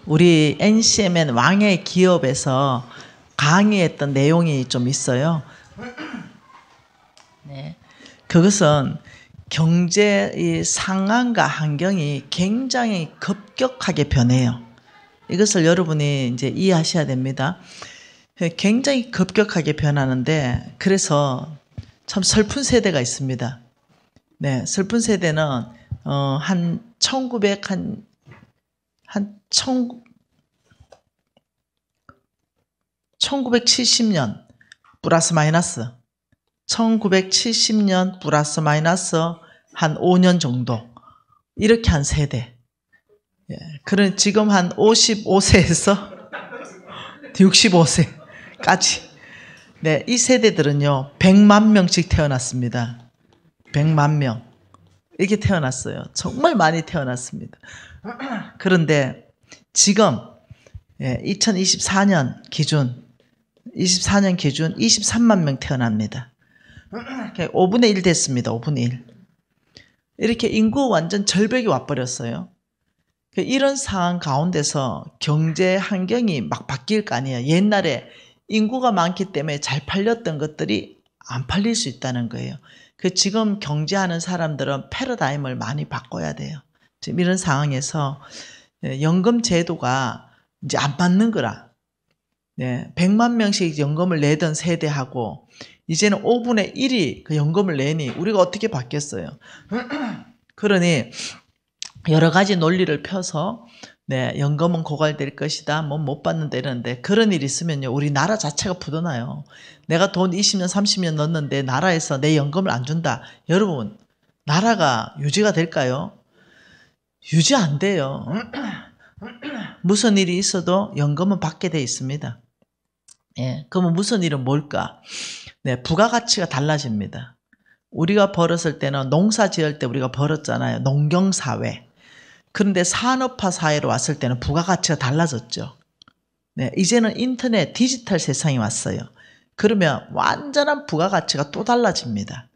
우리 NCMN 왕의 기업에서 강의했던 내용이 좀 있어요. 네. 그것은 경제의 상황과 환경이 굉장히 급격하게 변해요. 이것을 여러분이 이제 이해하셔야 됩니다. 굉장히 급격하게 변하는데, 그래서 참 슬픈 세대가 있습니다. 네, 슬픈 세대는 한 1970년 플러스 마이너스 1970년 플러스 마이너스 한 5년 정도 이렇게 한 세대. 예, 그런 지금 한 55세에서 65세까지. 네, 이 세대들은요 100만 명씩 태어났습니다. 100만 명 이렇게 태어났어요. 정말 많이 태어났습니다. 그런데 지금 2024년 기준 23만 명 태어납니다. 5분의 1 됐습니다. 5분의 1. 이렇게 인구 완전 절벽이 와버렸어요. 이런 상황 가운데서 경제 환경이 막 바뀔 거 아니에요. 옛날에 인구가 많기 때문에 잘 팔렸던 것들이 안 팔릴 수 있다는 거예요. 지금 경제하는 사람들은 패러다임을 많이 바꿔야 돼요. 지금 이런 상황에서 연금 제도가 이제 안 맞는 거라. 네, 100만 명씩 연금을 내던 세대하고 이제는 5분의 1이 그 연금을 내니 우리가 어떻게 바뀌었어요? 그러니 여러 가지 논리를 펴서 네, 연금은 고갈될 것이다. 뭐 못 받는다 이러는데, 그런 일이 있으면요 우리 나라 자체가 부도나요. 내가 돈 20년 30년 넣었는데 나라에서 내 연금을 안 준다. 여러분, 나라가 유지가 될까요? 유지 안 돼요. 무슨 일이 있어도 연금은 받게 돼 있습니다. 예, 그러면 무슨 일은 뭘까? 네, 부가가치가 달라집니다. 우리가 벌었을 때는 농사 지을 때 우리가 벌었잖아요. 농경사회. 그런데 산업화 사회로 왔을 때는 부가가치가 달라졌죠. 네, 이제는 인터넷, 디지털 세상이 왔어요. 그러면 완전한 부가가치가 또 달라집니다.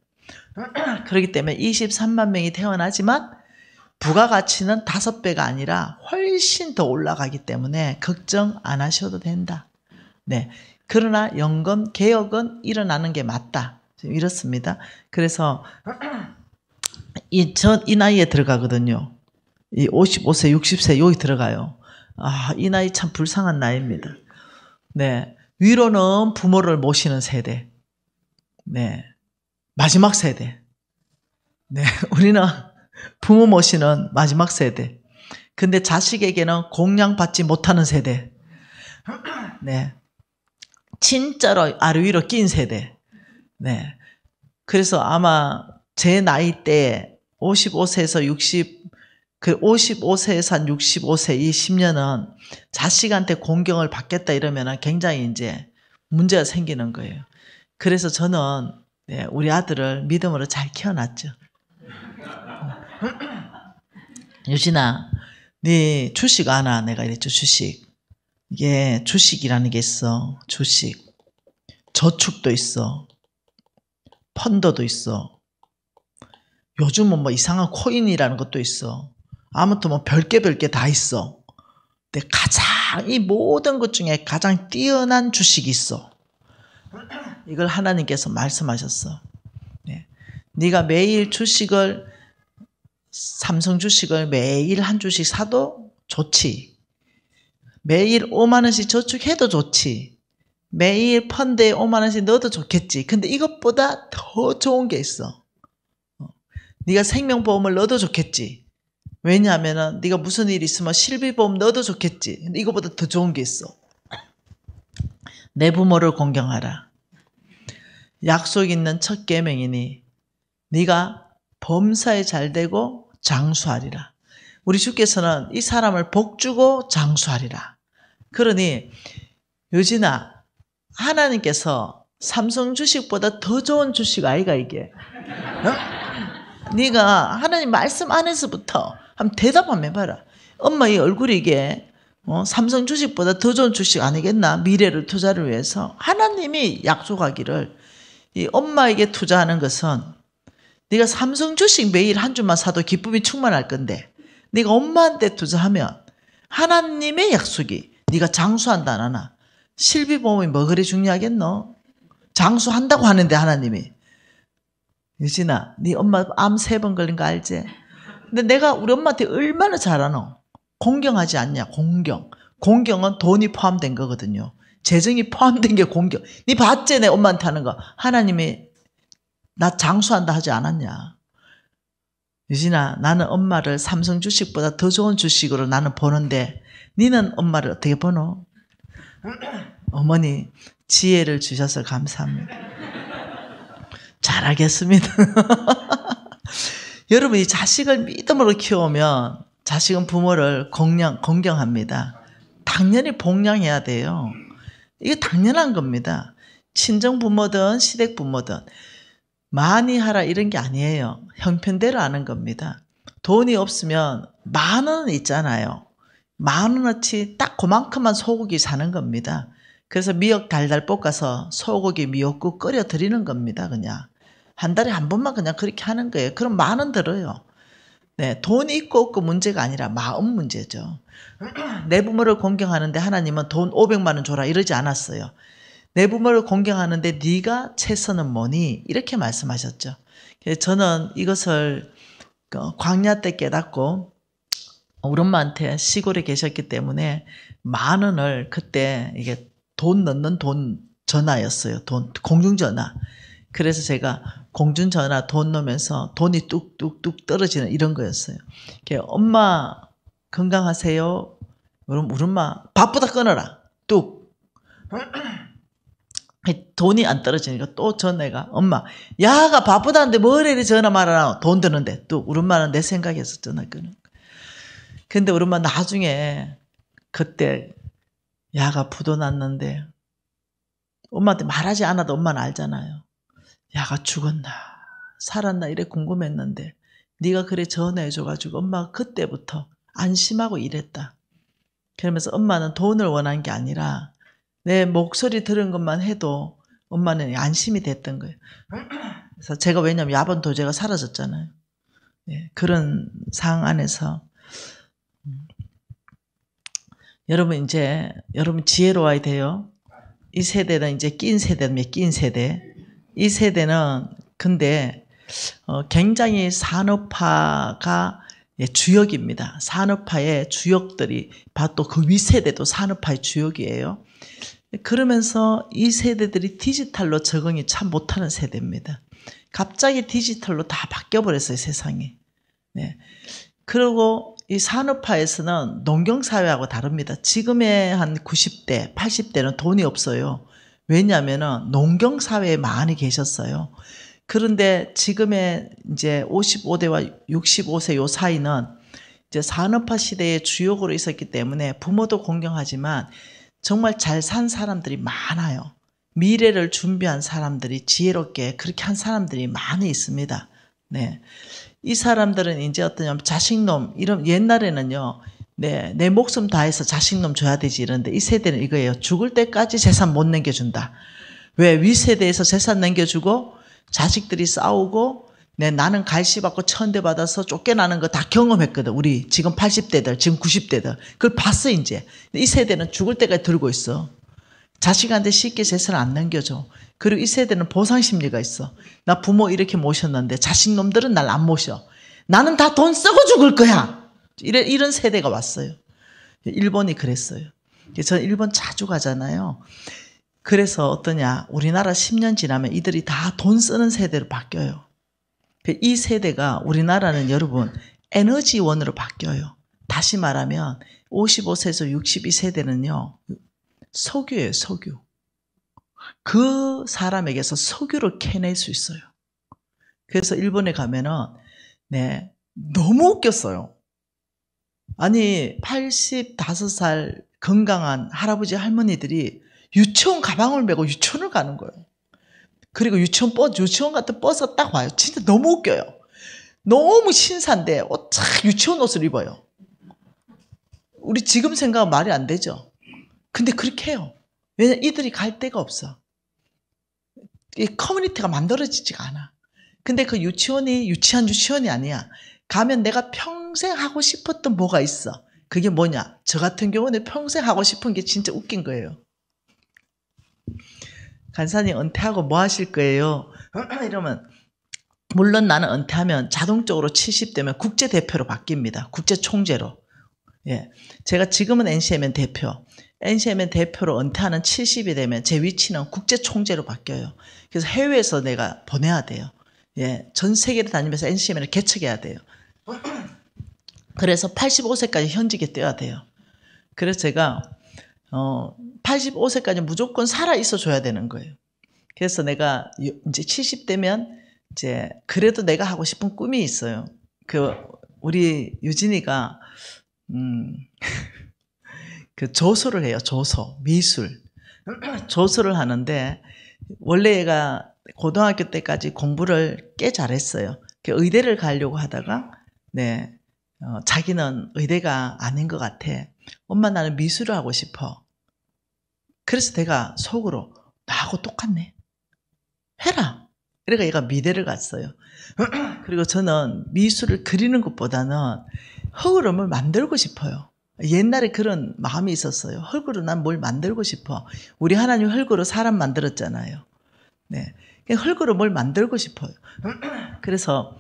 그렇기 때문에 23만 명이 태어나지만 부가가치는 5배가 아니라 훨씬 더 올라가기 때문에 걱정 안 하셔도 된다. 네, 그러나 연금 개혁은 일어나는 게 맞다. 이렇습니다. 그래서 이 나이에 들어가거든요. 이 55세, 60세 여기 들어가요. 아, 이 나이 참 불쌍한 나이입니다. 네, 위로는 부모를 모시는 세대. 네, 마지막 세대. 네, 우리는 부모 모시는 마지막 세대. 근데 자식에게는 공양받지 못하는 세대. 네, 진짜로 아래 위로 낀 세대. 네, 그래서 아마 제 나이 때 55세에서 55세에서 한 65세 이 10년은 자식한테 공경을 받겠다 이러면 굉장히 이제 문제가 생기는 거예요. 그래서 저는 우리 아들을 믿음으로 잘 키워놨죠. 유진아, 네 주식 아나? 내가 이랬죠. 주식. 이게 주식이라는 게 있어. 주식. 저축도 있어. 펀더도 있어. 요즘은 뭐 이상한 코인이라는 것도 있어. 아무튼 뭐 별게 다 있어. 근데 가장 이 모든 것 중에 가장 뛰어난 주식이 있어. 이걸 하나님께서 말씀하셨어. 네. 네가 매일 삼성 주식을 매일 한 주씩 사도 좋지. 매일 5만 원씩 저축해도 좋지. 매일 펀드에 5만 원씩 넣어도 좋겠지. 근데 이것보다 더 좋은 게 있어. 네가 생명보험을 넣어도 좋겠지. 왜냐하면 네가 무슨 일 있으면 실비보험 넣어도 좋겠지. 근데 이거보다 더 좋은 게 있어. 내 부모를 공경하라. 약속 있는 첫 계명이니 네가 범사에 잘되고 장수하리라. 우리 주께서는 이 사람을 복주고 장수하리라. 그러니 유진아, 하나님께서 삼성 주식보다 더 좋은 주식 아이가 이게? 네가 하나님 말씀 안에서부터 한번 대답 한번 해봐라. 엄마 이 얼굴이 이게 삼성 주식보다 더 좋은 주식 아니겠나? 미래를 투자를 위해서 하나님이 약속하기를 이 엄마에게 투자하는 것은 네가 삼성 주식 매일 한 주만 사도 기쁨이 충만할 건데 네가 엄마한테 투자하면 하나님의 약속이 네가 장수한다 안 하나? 실비보험이 뭐 그리 중요하겠노? 장수한다고 하는데 하나님이. 유진아, 네 엄마 암 3번 걸린 거 알지? 근데 내가 우리 엄마한테 얼마나 잘하노? 공경하지 않냐? 공경은 돈이 포함된 거거든요. 재정이 포함된 게 공경. 네 봤지? 내 엄마한테 하는 거. 하나님이 나 장수한다 하지 않았냐? 유진아, 나는 엄마를 삼성 주식보다 더 좋은 주식으로 나는 보는데 니는 엄마를 어떻게 보노? 어머니, 지혜를 주셔서 감사합니다. 잘하겠습니다. 여러분이 자식을 믿음으로 키우면 자식은 부모를 공경합니다. 당연히 복양해야 돼요. 이게 당연한 겁니다. 친정부모든 시댁부모든 많이 하라 이런 게 아니에요. 형편대로 하는 겁니다. 돈이 없으면 10,000원 있잖아요. 10,000원어치 딱 그만큼만 소고기 사는 겁니다. 그래서 미역 달달 볶아서 소고기 미역국 끓여 드리는 겁니다. 그냥 한 달에 한 번만 그냥 그렇게 하는 거예요. 그럼 10,000원 들어요. 네, 돈이 있고 없고 문제가 아니라 마음 문제죠. 내 부모를 공경하는데 하나님은 돈 500만 원 줘라 이러지 않았어요. 내 부모를 공경하는데 네가 최선은 뭐니? 이렇게 말씀하셨죠. 그래서 저는 이것을 광야 때 깨닫고 우리 엄마한테 시골에 계셨기 때문에 10,000원을 그때 이게 돈 넣는 돈 전화였어요. 돈 공중전화. 그래서 제가 공중전화 돈 넣으면서 돈이 뚝뚝뚝 떨어지는 이런 거였어요. 엄마 건강하세요? 그럼 우리 엄마 밥보다 끊어라. 뚝. 돈이 안 떨어지니까 또 전화가 엄마 야가 바쁘다는데 뭘 이리 전화 말아라. 돈 드는데 또 우리 엄마는 내 생각에서 전화 끊어. 근데 우리 엄마 나중에 그때 야가 부도 났는데 엄마한테 말하지 않아도 엄마는 알잖아요. 야가 죽었나 살았나 이래 궁금했는데 네가 그래 전화해줘가지고 엄마가 그때부터 안심하고 일했다. 그러면서 엄마는 돈을 원한 게 아니라 내 목소리 들은 것만 해도 엄마는 안심이 됐던 거예요. 그래서 제가 왜냐하면 야반 도제가 사라졌잖아요. 예, 그런 상황 안에서 여러분 이제 여러분 지혜로워야 돼요. 이 세대는 이제 낀 세대입니다. 낀 세대. 이 세대는 근데 굉장히 산업화가 주역입니다. 산업화의 주역들이 또 그 윗세대도 산업화의 주역이에요. 그러면서 이 세대들이 디지털로 적응이 참 못하는 세대입니다. 갑자기 디지털로 다 바뀌어버렸어요, 세상이. 네. 그리고 이 산업화에서는 농경사회하고 다릅니다. 지금의 한 90대, 80대는 돈이 없어요. 왜냐하면 농경사회에 많이 계셨어요. 그런데 지금의 이제 55대와 65세 요 사이는 이제 산업화 시대의 주역으로 있었기 때문에 부모도 공경하지만 정말 잘 산 사람들이 많아요. 미래를 준비한 사람들이 지혜롭게 그렇게 한 사람들이 많이 있습니다. 네. 이 사람들은 이제 어떠냐면 자식놈, 이런 옛날에는요, 네, 내 목숨 다해서 자식놈 줘야 되지 이런데 이 세대는 이거예요. 죽을 때까지 재산 못 남겨준다. 왜? 윗세대에서 재산 남겨주고 자식들이 싸우고 네, 나는 갈시받고 천대 받아서 쫓겨나는 거 다 경험했거든. 우리 지금 80대들, 지금 90대들. 그걸 봤어 이제. 이 세대는 죽을 때까지 들고 있어. 자식한테 쉽게 재산 안 남겨줘. 그리고 이 세대는 보상심리가 있어. 나 부모 이렇게 모셨는데 자식놈들은 날 안 모셔. 나는 다 돈 쓰고 죽을 거야. 이런 세대가 왔어요. 일본이 그랬어요. 저는 일본 자주 가잖아요. 그래서 어떠냐. 우리나라 10년 지나면 이들이 다 돈 쓰는 세대로 바뀌어요. 이 세대가 우리나라는 여러분 에너지원으로 바뀌어요. 다시 말하면 55세에서 62세대는요. 석유예요. 석유. 그 사람에게서 석유를 캐낼 수 있어요. 그래서 일본에 가면은 네, 너무 웃겼어요. 아니 85살 건강한 할아버지 할머니들이 유치원 가방을 메고 유치원을 가는 거예요. 그리고 유치원 같은 버스가 딱 와요. 진짜 너무 웃겨요. 너무 신사인데 유치원 옷을 입어요. 우리 지금 생각은 말이 안 되죠. 근데 그렇게 해요. 왜냐면 이들이 갈 데가 없어. 이 커뮤니티가 만들어지지가 않아. 근데 그 유치원이 유치한 유치원이 아니야. 가면 내가 평생 하고 싶었던 뭐가 있어. 그게 뭐냐? 저 같은 경우는 평생 하고 싶은 게 진짜 웃긴 거예요. 간사님 은퇴하고 뭐 하실 거예요? 이러면 물론 나는 은퇴하면 자동적으로 70대면 국제대표로 바뀝니다. 국제총재로. 예, 제가 지금은 NCMN 대표. NCMN 대표로 은퇴하는 70이 되면 제 위치는 국제총재로 바뀌어요. 그래서 해외에서 내가 보내야 돼요. 예, 전 세계를 다니면서 NCMN을 개척해야 돼요. 그래서 85세까지 현직에 뛰어야 돼요. 그래서 제가 85세까지 무조건 살아 있어 줘야 되는 거예요. 그래서 내가 이제 70대면 이제 그래도 내가 하고 싶은 꿈이 있어요. 우리 유진이가 그 조소를 해요. 조소, 미술. 조소를 하는데 원래 얘가 고등학교 때까지 공부를 꽤 잘했어요. 의대를 가려고 하다가 네, 자기는 의대가 아닌 것 같아. 엄마 나는 미술을 하고 싶어. 그래서 내가 속으로 나하고 똑같네. 해라. 그러니까 얘가 미대를 갔어요. 그리고 저는 미술을 그리는 것보다는 흙으로 만들고 싶어요. 옛날에 그런 마음이 있었어요. 흙으로 난 뭘 만들고 싶어. 우리 하나님 흙으로 사람 만들었잖아요. 네, 흙으로 뭘 만들고 싶어요. 그래서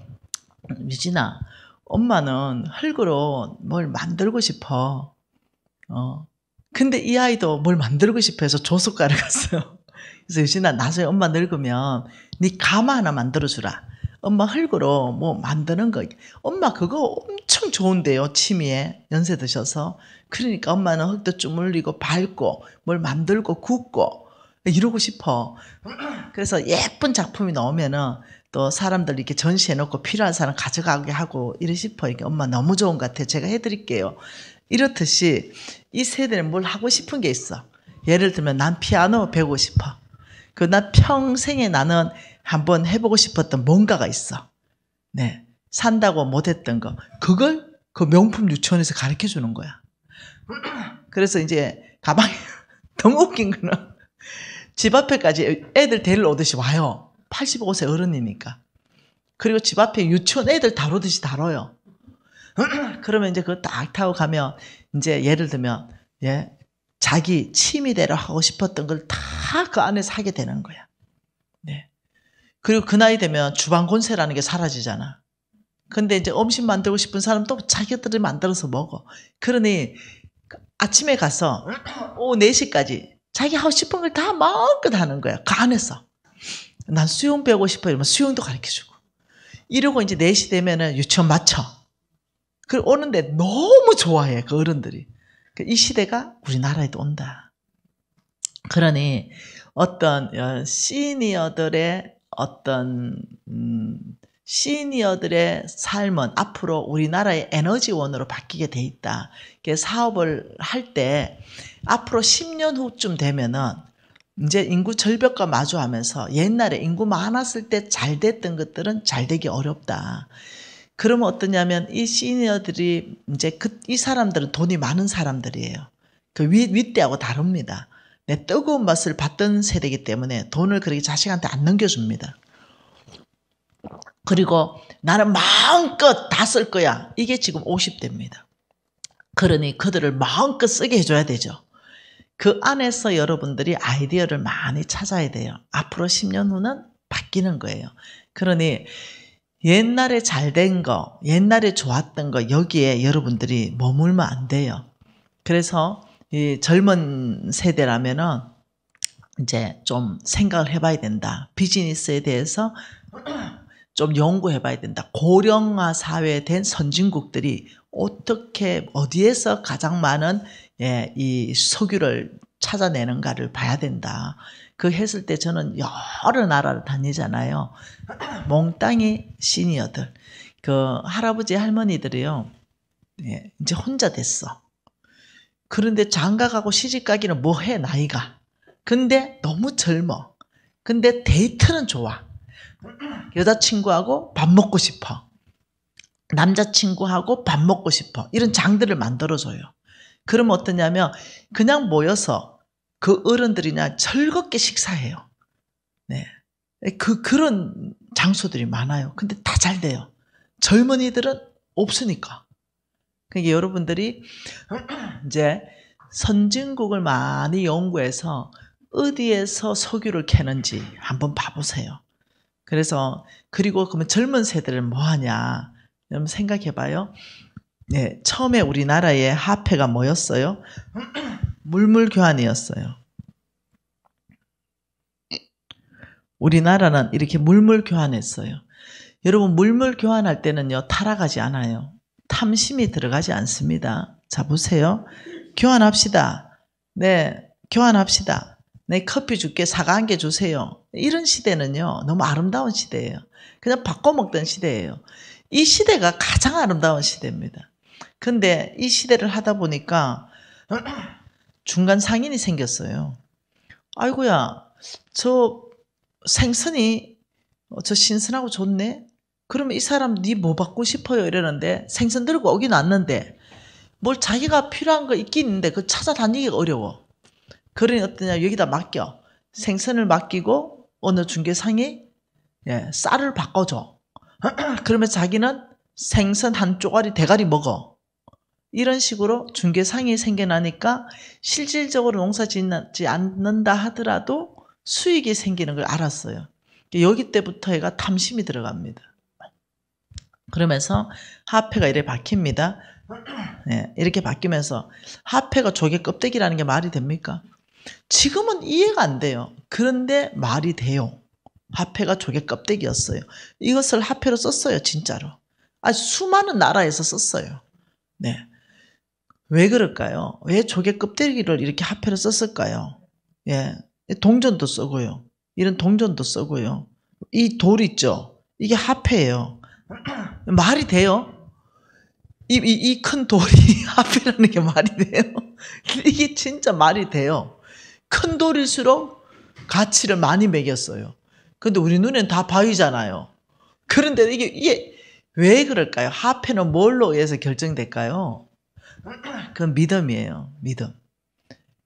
유진아, 엄마는 흙으로 뭘 만들고 싶어. 근데 이 아이도 뭘 만들고 싶어 해서 조속가를 갔어요. 그래서 유진아, 나중에 엄마 늙으면 네 가마 하나 만들어주라. 엄마 흙으로 뭐 만드는 거. 엄마 그거 엄청 좋은데요. 취미에 연세 드셔서. 그러니까 엄마는 흙도 주물리고 밟고 뭘 만들고 굽고 이러고 싶어. 그래서 예쁜 작품이 나오면은 또 사람들 이렇게 전시해놓고 필요한 사람 가져가게 하고 이러 싶어. 이게 엄마 너무 좋은 것 같아. 제가 해드릴게요. 이렇듯이 이 세대는 뭘 하고 싶은 게 있어. 예를 들면 난 피아노 배우고 싶어. 나 평생에 나는 한번 해보고 싶었던 뭔가가 있어. 네, 산다고 못했던 거. 그걸 그 명품 유치원에서 가르쳐 주는 거야. 그래서 이제 가방에 너무 웃긴 거는 집 앞에까지 애들 데리러 오듯이 와요. 85세 어른이니까. 그리고 집 앞에 유치원 애들 다루듯이 다뤄요. 그러면 이제 그거 딱 타고 가면 이제 예를 들면 예, 자기 취미대로 하고 싶었던 걸 다 그 안에서 하게 되는 거야. 네. 그리고 그 나이 되면 주방 권세라는 게 사라지잖아. 근데 이제 음식 만들고 싶은 사람 또 자기들이 만들어서 먹어. 그러니 아침에 가서 오후 4시까지 자기 하고 싶은 걸 다 마음껏 하는 거야. 그 안에서. 난 수영 배우고 싶어 이러면 수영도 가르쳐주고. 이러고 이제 4시 되면은 유치원 마쳐. 그리고 오는데 너무 좋아해, 그 어른들이. 이 시대가 우리나라에도 온다. 그러니 어떤 시니어들의 시니어들의 삶은 앞으로 우리나라의 에너지원으로 바뀌게 돼 있다. 사업을 할 때 앞으로 10년 후쯤 되면은 이제 인구 절벽과 마주하면서 옛날에 인구 많았을 때 잘 됐던 것들은 잘 되기 어렵다. 그러면 어떠냐면 이 시니어들이 이제 이 사람들은 돈이 많은 사람들이에요. 그 윗대하고 다릅니다. 내 뜨거운 맛을 봤던 세대이기 때문에 돈을 그렇게 자식한테 안 넘겨줍니다. 그리고 나는 마음껏 다 쓸 거야. 이게 지금 50대입니다. 그러니 그들을 마음껏 쓰게 해줘야 되죠. 그 안에서 여러분들이 아이디어를 많이 찾아야 돼요. 앞으로 10년 후는 바뀌는 거예요. 그러니 옛날에 잘된 거, 옛날에 좋았던 거 여기에 여러분들이 머물면 안 돼요. 그래서 이 젊은 세대라면은 이제 좀 생각을 해봐야 된다. 비즈니스에 대해서 좀 연구해봐야 된다. 고령화 사회에 된 선진국들이 어떻게 어디에서 가장 많은 이 석유를 찾아내는가를 봐야 된다. 그 했을 때 저는 여러 나라를 다니잖아요. 몽땅이 시니어들, 그 할아버지 할머니들이요, 이제 혼자 됐어. 그런데 장가가고 시집가기는 뭐해 나이가. 근데 너무 젊어. 근데 데이트는 좋아. 여자친구하고 밥 먹고 싶어. 남자친구하고 밥 먹고 싶어. 이런 장들을 만들어줘요. 그러면 어떠냐면 그냥 모여서 그 어른들이나 즐겁게 식사해요. 네. 그런 장소들이 많아요. 근데 다 잘 돼요. 젊은이들은 없으니까. 그러니까 여러분들이 이제 선진국을 많이 연구해서 어디에서 석유를 캐는지 한번 봐보세요. 그래서 그리고 그러면 젊은 세대는 뭐 하냐? 여러분 생각해 봐요. 네, 처음에 우리나라의 화폐가 뭐였어요? 물물 교환이었어요. 우리나라는 이렇게 물물 교환했어요. 여러분 물물 교환할 때는요 타락하지 않아요. 탐심이 들어가지 않습니다. 자 보세요. 교환합시다. 네, 교환합시다. 네, 커피 줄게. 사과 한 개 주세요. 이런 시대는요 너무 아름다운 시대예요. 그냥 바꿔 먹던 시대예요. 이 시대가 가장 아름다운 시대입니다. 근데 이 시대를 하다 보니까 중간 상인이 생겼어요. 아이고야, 저 생선이 저 신선하고 좋네. 그러면 이 사람 니 뭐 받고 싶어요? 이러는데 생선 들고 오긴 왔는데 뭘 자기가 필요한 거 있긴 있는데 그 찾아다니기가 어려워. 그러니 어떠냐, 여기다 맡겨. 생선을 맡기고 어느 중개상이 쌀을 바꿔줘. 그러면 자기는 생선 한 쪼가리 대가리 먹어. 이런 식으로 중개상이 생겨나니까 실질적으로 농사 짓지 않는다 하더라도 수익이 생기는 걸 알았어요. 여기 때부터 얘가 탐심이 들어갑니다. 그러면서 화폐가 이렇게 바뀝니다. 네, 이렇게 바뀌면서 화폐가 조개 껍데기라는 게 말이 됩니까? 지금은 이해가 안 돼요. 그런데 말이 돼요. 화폐가 조개 껍데기였어요. 이것을 화폐로 썼어요, 진짜로. 아주 수많은 나라에서 썼어요. 네. 왜 그럴까요? 왜 조개 껍데기를 이렇게 화폐로 썼을까요? 예. 동전도 쓰고요. 이런 동전도 쓰고요. 이 돌 있죠? 이게 화폐예요. 말이 돼요? 이 큰 돌이 화폐라는 게 말이 돼요? 이게 진짜 말이 돼요. 큰 돌일수록 가치를 많이 매겼어요. 근데 우리 눈엔 다 바위잖아요. 그런데 이게 왜 그럴까요? 화폐는 뭘로 의해서 결정될까요? 그건 믿음이에요. 믿음.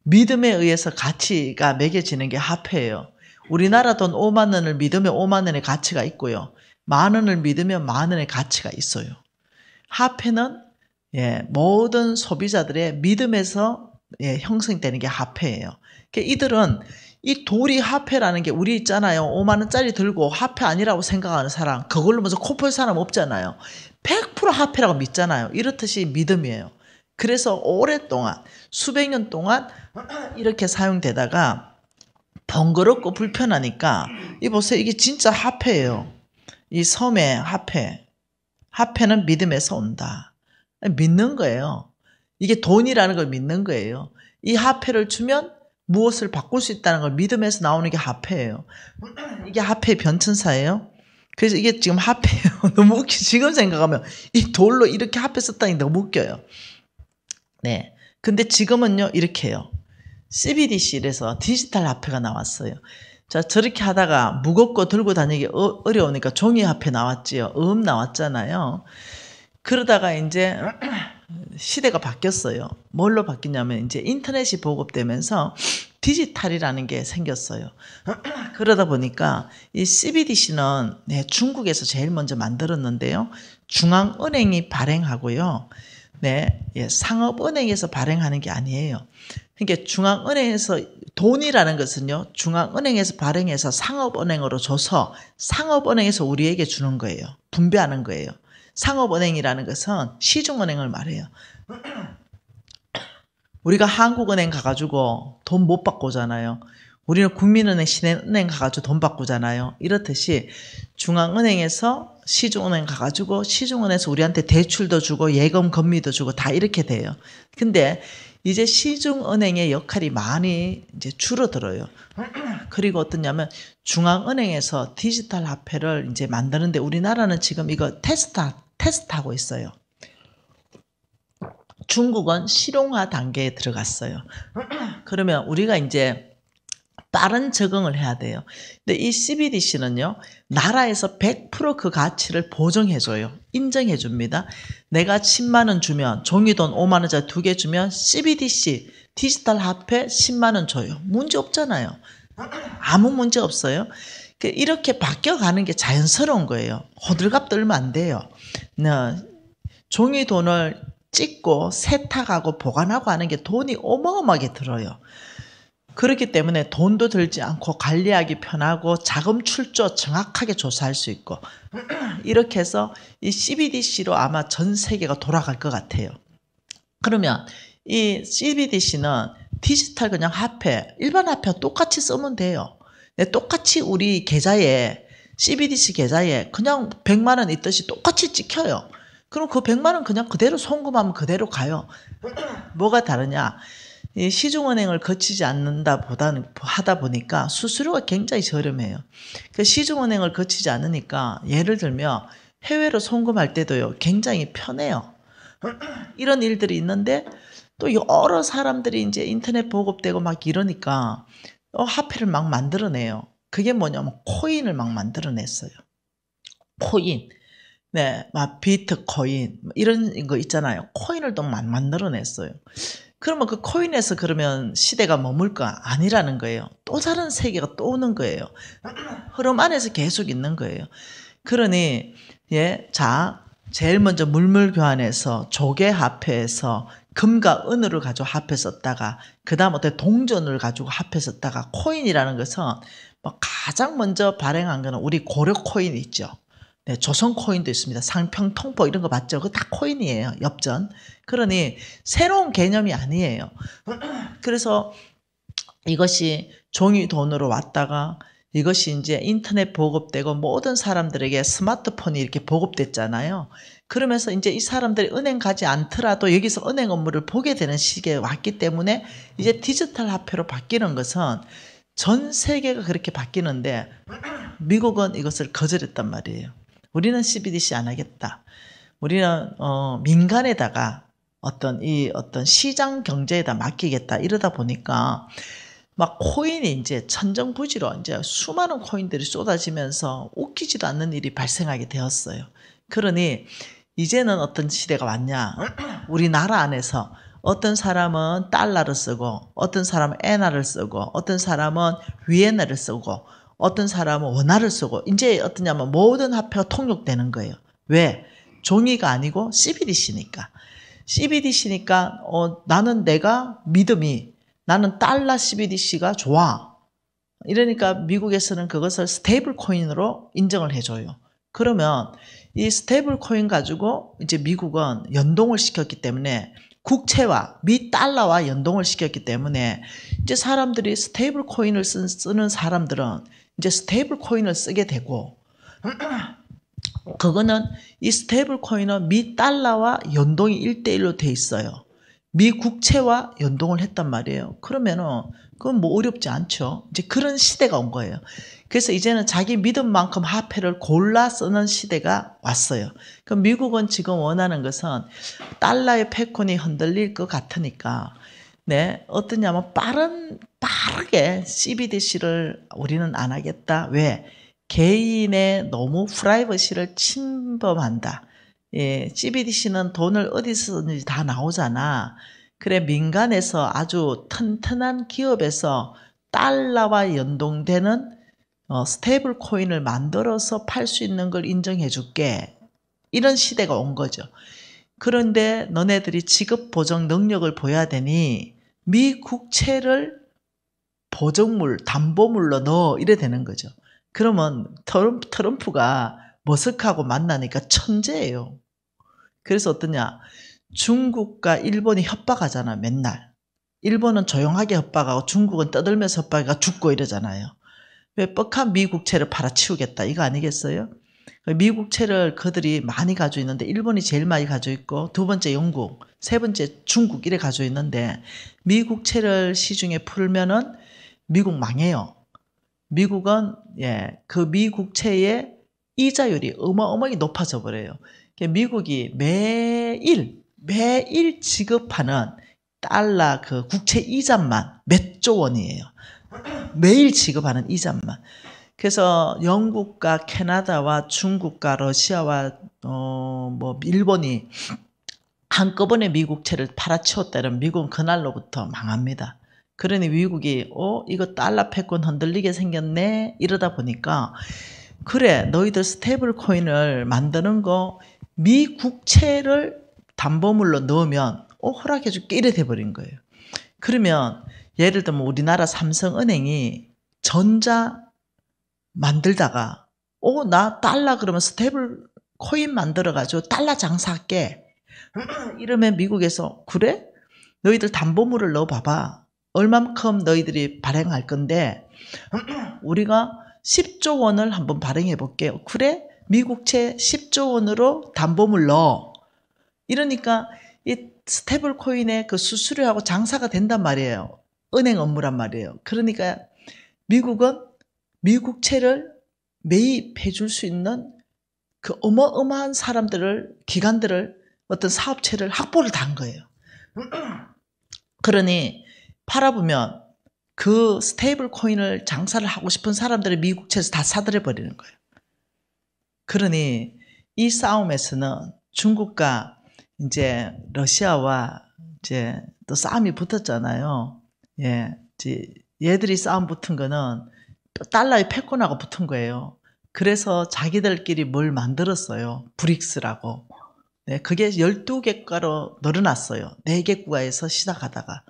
믿음에 의해서 가치가 매겨지는 게 화폐예요. 우리나라 돈 5만 원을 믿으면 5만 원의 가치가 있고요. 만 원을 믿으면 만 원의 가치가 있어요. 화폐는 모든 소비자들의 믿음에서 형성되는 게 화폐예요. 그러니까 이들은 이 돌이 화폐라는 게 우리 있잖아요. 5만 원짜리 들고 화폐 아니라고 생각하는 사람, 그걸로 먼저 코풀 사람 없잖아요. 100% 화폐라고 믿잖아요. 이렇듯이 믿음이에요. 그래서 오랫동안 수백 년 동안 이렇게 사용되다가 번거롭고 불편하니까 이 보세요. 이게 진짜 화폐예요. 이 섬의 화폐. 화폐는 믿음에서 온다. 믿는 거예요. 이게 돈이라는 걸 믿는 거예요. 이 화폐를 주면 무엇을 바꿀 수 있다는 걸 믿음에서 나오는 게 화폐예요. 이게 화폐의 변천사예요. 그래서 이게 지금 화폐예요. 너무 웃기. 지금 생각하면 이 돌로 이렇게 화폐 썼다니 너무 웃겨요. 네. 근데 지금은요, 이렇게 해요. CBDC에서 디지털 화폐가 나왔어요. 자, 저렇게 하다가 무겁고 들고 다니기 어려우니까 종이 화폐 나왔지요. 나왔잖아요. 그러다가 이제 시대가 바뀌었어요. 뭘로 바뀌냐면 이제 인터넷이 보급되면서 디지털이라는 게 생겼어요. 그러다 보니까 이 CBDC는 중국에서 제일 먼저 만들었는데요. 중앙은행이 발행하고요. 상업은행에서 발행하는 게 아니에요. 그러니까 중앙은행에서 돈이라는 것은요, 중앙은행에서 발행해서 상업은행으로 줘서 상업은행에서 우리에게 주는 거예요. 분배하는 거예요. 상업은행이라는 것은 시중은행을 말해요. 우리가 한국은행 가가지고 돈 못 받고 오잖아요. 우리는 국민은행, 신한은행 가가지고 돈 바꾸잖아요. 이렇듯이 중앙은행에서 시중은행 가가지고 시중은행에서 우리한테 대출도 주고 예금 금리도 주고 다 이렇게 돼요. 근데 이제 시중은행의 역할이 많이 이제 줄어들어요. 그리고 어떠냐면 중앙은행에서 디지털 화폐를 이제 만드는데 우리나라는 지금 이거 테스트하고 있어요. 중국은 실용화 단계에 들어갔어요. 그러면 우리가 이제 빠른 적응을 해야 돼요. 근데 이 CBDC는요, 나라에서 100% 그 가치를 보정해줘요. 인정해줍니다. 내가 10만 원 주면, 종이돈 5만 원짜리 2개 주면 CBDC, 디지털 화폐 10만 원 줘요. 문제 없잖아요. 아무 문제 없어요. 이렇게 바뀌어가는 게 자연스러운 거예요. 호들갑 떨면 안 돼요. 종이돈을 찍고 세탁하고 보관하고 하는 게 돈이 어마어마하게 들어요. 그렇기 때문에 돈도 들지 않고 관리하기 편하고 자금 출조 정확하게 조사할 수 있고 이렇게 해서 이 CBDC로 아마 전 세계가 돌아갈 것 같아요. 그러면 이 CBDC는 디지털 그냥 화폐, 일반 화폐와 똑같이 쓰면 돼요. 똑같이 우리 계좌에 CBDC 계좌에 그냥 100만 원 있듯이 똑같이 찍혀요. 그럼 그 100만 원 그냥 그대로 송금하면 그대로 가요. 뭐가 다르냐? 이 시중은행을 거치지 않는다 하다 보니까 수수료가 굉장히 저렴해요. 그 시중은행을 거치지 않으니까 예를 들면 해외로 송금할 때도요 굉장히 편해요. 이런 일들이 있는데 또 여러 사람들이 이제 인터넷 보급되고 막 이러니까 화폐를 막 만들어내요. 그게 뭐냐면 코인을 막 만들어냈어요. 코인. 네, 막 비트코인 이런 거 있잖아요. 코인을 또 만들어냈어요. 그러면 그 코인에서 그러면 시대가 머물까? 아니라는 거예요. 또 다른 세계가 또 오는 거예요. 흐름 안에서 계속 있는 거예요. 그러니 자 제일 먼저 물물교환에서 조개화폐에서 금과 은으로 가지고 화폐 썼다가 그 다음 어떤 동전을 가지고 화폐 썼다가 코인이라는 것은 뭐 가장 먼저 발행한 거는 우리 고려 코인 있죠. 네, 조선 코인도 있습니다. 상평통보 이런 거 맞죠? 그거 다 코인이에요. 엽전. 그러니 새로운 개념이 아니에요. 그래서 이것이 종이 돈으로 왔다가 이것이 이제 인터넷 보급되고 모든 사람들에게 스마트폰이 이렇게 보급됐잖아요. 그러면서 이제 이 사람들이 은행 가지 않더라도 여기서 은행 업무를 보게 되는 시기에 왔기 때문에 이제 디지털 화폐로 바뀌는 것은 전 세계가 그렇게 바뀌는데 미국은 이것을 거절했단 말이에요. 우리는 CBDC 안 하겠다. 우리는 민간에다가 어떤 시장 경제에다 맡기겠다 이러다 보니까 막 코인이 이제 천정부지로 이제 수많은 코인들이 쏟아지면서 웃기지도 않는 일이 발생하게 되었어요. 그러니 이제는 어떤 시대가 왔냐? 우리나라 안에서 어떤 사람은 달러를 쓰고 어떤 사람은 엔화를 쓰고 어떤 사람은 위엔화를 쓰고 어떤 사람은 원화를 쓰고 이제 어떠냐면 모든 화폐가 통용되는 거예요. 왜? 종이가 아니고 CBDC니까. CBDC니까 나는 내가 믿음이 나는 달러 CBDC가 좋아. 이러니까 미국에서는 그것을 스테이블 코인으로 인정을 해줘요. 그러면 이 스테이블 코인 가지고 이제 미국은 연동을 시켰기 때문에 국채와 미 달러와 연동을 시켰기 때문에 이제 사람들이 스테이블 코인을 쓰는 사람들은 이제 스테이블 코인을 쓰게 되고 그거는 이 스테이블 코인은 미 달러와 연동이 1대1로 돼 있어요. 미 국채와 연동을 했단 말이에요. 그러면은 그건 뭐 어렵지 않죠. 이제 그런 시대가 온 거예요. 그래서 이제는 자기 믿음 만큼 화폐를 골라 쓰는 시대가 왔어요. 그럼 미국은 지금 원하는 것은 달러의 패권이 흔들릴 것 같으니까 네, 어떠냐면 빠르게 CBDC를 우리는 안 하겠다. 왜? 개인의 너무 프라이버시를 침범한다. 예, CBDC는 돈을 어디서 쓰는지 다 나오잖아. 그래, 민간에서 아주 튼튼한 기업에서 달러와 연동되는 스테이블 코인을 만들어서 팔 수 있는 걸 인정해 줄게. 이런 시대가 온 거죠. 그런데 너네들이 지급 보정 능력을 보여야 되니 미 국채를 보정물, 담보물로 넣어 이래 되는 거죠. 그러면 트럼프가 머스크하고 만나니까 천재예요. 그래서 어떠냐? 중국과 일본이 협박하잖아, 맨날. 일본은 조용하게 협박하고 중국은 떠들면서 협박하고 죽고 이러잖아요. 왜 뻑한 미국채를 팔아치우겠다 이거 아니겠어요? 미국채를 그들이 많이 가지고 있는데 일본이 제일 많이 가지고 있고 두 번째 영국, 세 번째 중국 이래 가지고 있는데 미국채를 시중에 풀면은 미국 망해요. 미국은 그 미국채의 이자율이 어마어마하게 높아져 버려요. 미국이 매일 지급하는 달러 그 국채 이자만 몇 조 원이에요. 매일 지급하는 이자만. 그래서 영국과 캐나다와 중국과 러시아와 일본이 한꺼번에 미국채를 팔아치웠다면 미국은 그날로부터 망합니다. 그러니 미국이 이거 달러 패권 흔들리게 생겼네 이러다 보니까 그래 너희들 스테이블 코인을 만드는 거 미 국채를 담보물로 넣으면 허락해줄게 이래 돼버린 거예요. 그러면 예를 들면 우리나라 삼성은행이 전자 만들다가 나 달러 그러면 스테이블 코인 만들어가지고 달러 장사할게 이러면 미국에서 그래? 너희들 담보물을 넣어봐봐. 얼만큼 너희들이 발행할 건데 우리가 10조 원을 한번 발행해 볼게요. 그래? 미국채 10조 원으로 담보물 넣어. 이러니까 이 스테이블 코인의 그 수수료하고 장사가 된단 말이에요. 은행 업무란 말이에요. 그러니까 미국은 미국채를 매입해 줄 수 있는 그 어마어마한 사람들을, 기관들을, 어떤 사업체를 확보를 다 한 거예요. 그러니 팔아보면 그 스테이블 코인을 장사를 하고 싶은 사람들을 미국채에서 다 사들여 버리는 거예요. 그러니 이 싸움에서는 중국과 이제 러시아와 이제 또 싸움이 붙었잖아요. 예, 얘들이 싸움 붙은 거는 달러의 패권하고 붙은 거예요. 그래서 자기들끼리 뭘 만들었어요. 브릭스라고. 네, 그게 12개국가로 늘어났어요. 4개 국가에서 시작하다가.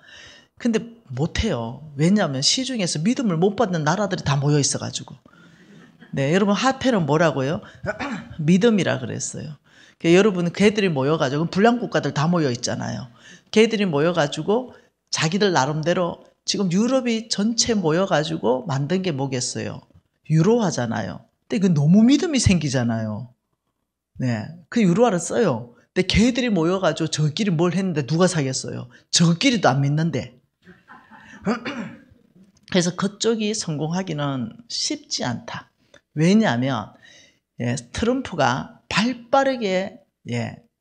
근데 못해요. 왜냐하면 시중에서 믿음을 못 받는 나라들이 다 모여 있어가지고. 네, 여러분 화폐는 뭐라고요? 믿음이라 그랬어요. 그러니까 여러분 걔들이 모여가지고 불량 국가들 다 모여 있잖아요. 걔들이 모여가지고 자기들 나름대로 지금 유럽이 전체 모여가지고 만든 게 뭐겠어요? 유로화잖아요. 근데 이거 너무 믿음이 생기잖아요. 네, 그 유로화를 써요. 근데 걔들이 모여가지고 저끼리 뭘 했는데 누가 사겠어요? 저끼리도 안 믿는데. 그래서 그쪽이 성공하기는 쉽지 않다. 왜냐하면 트럼프가 발빠르게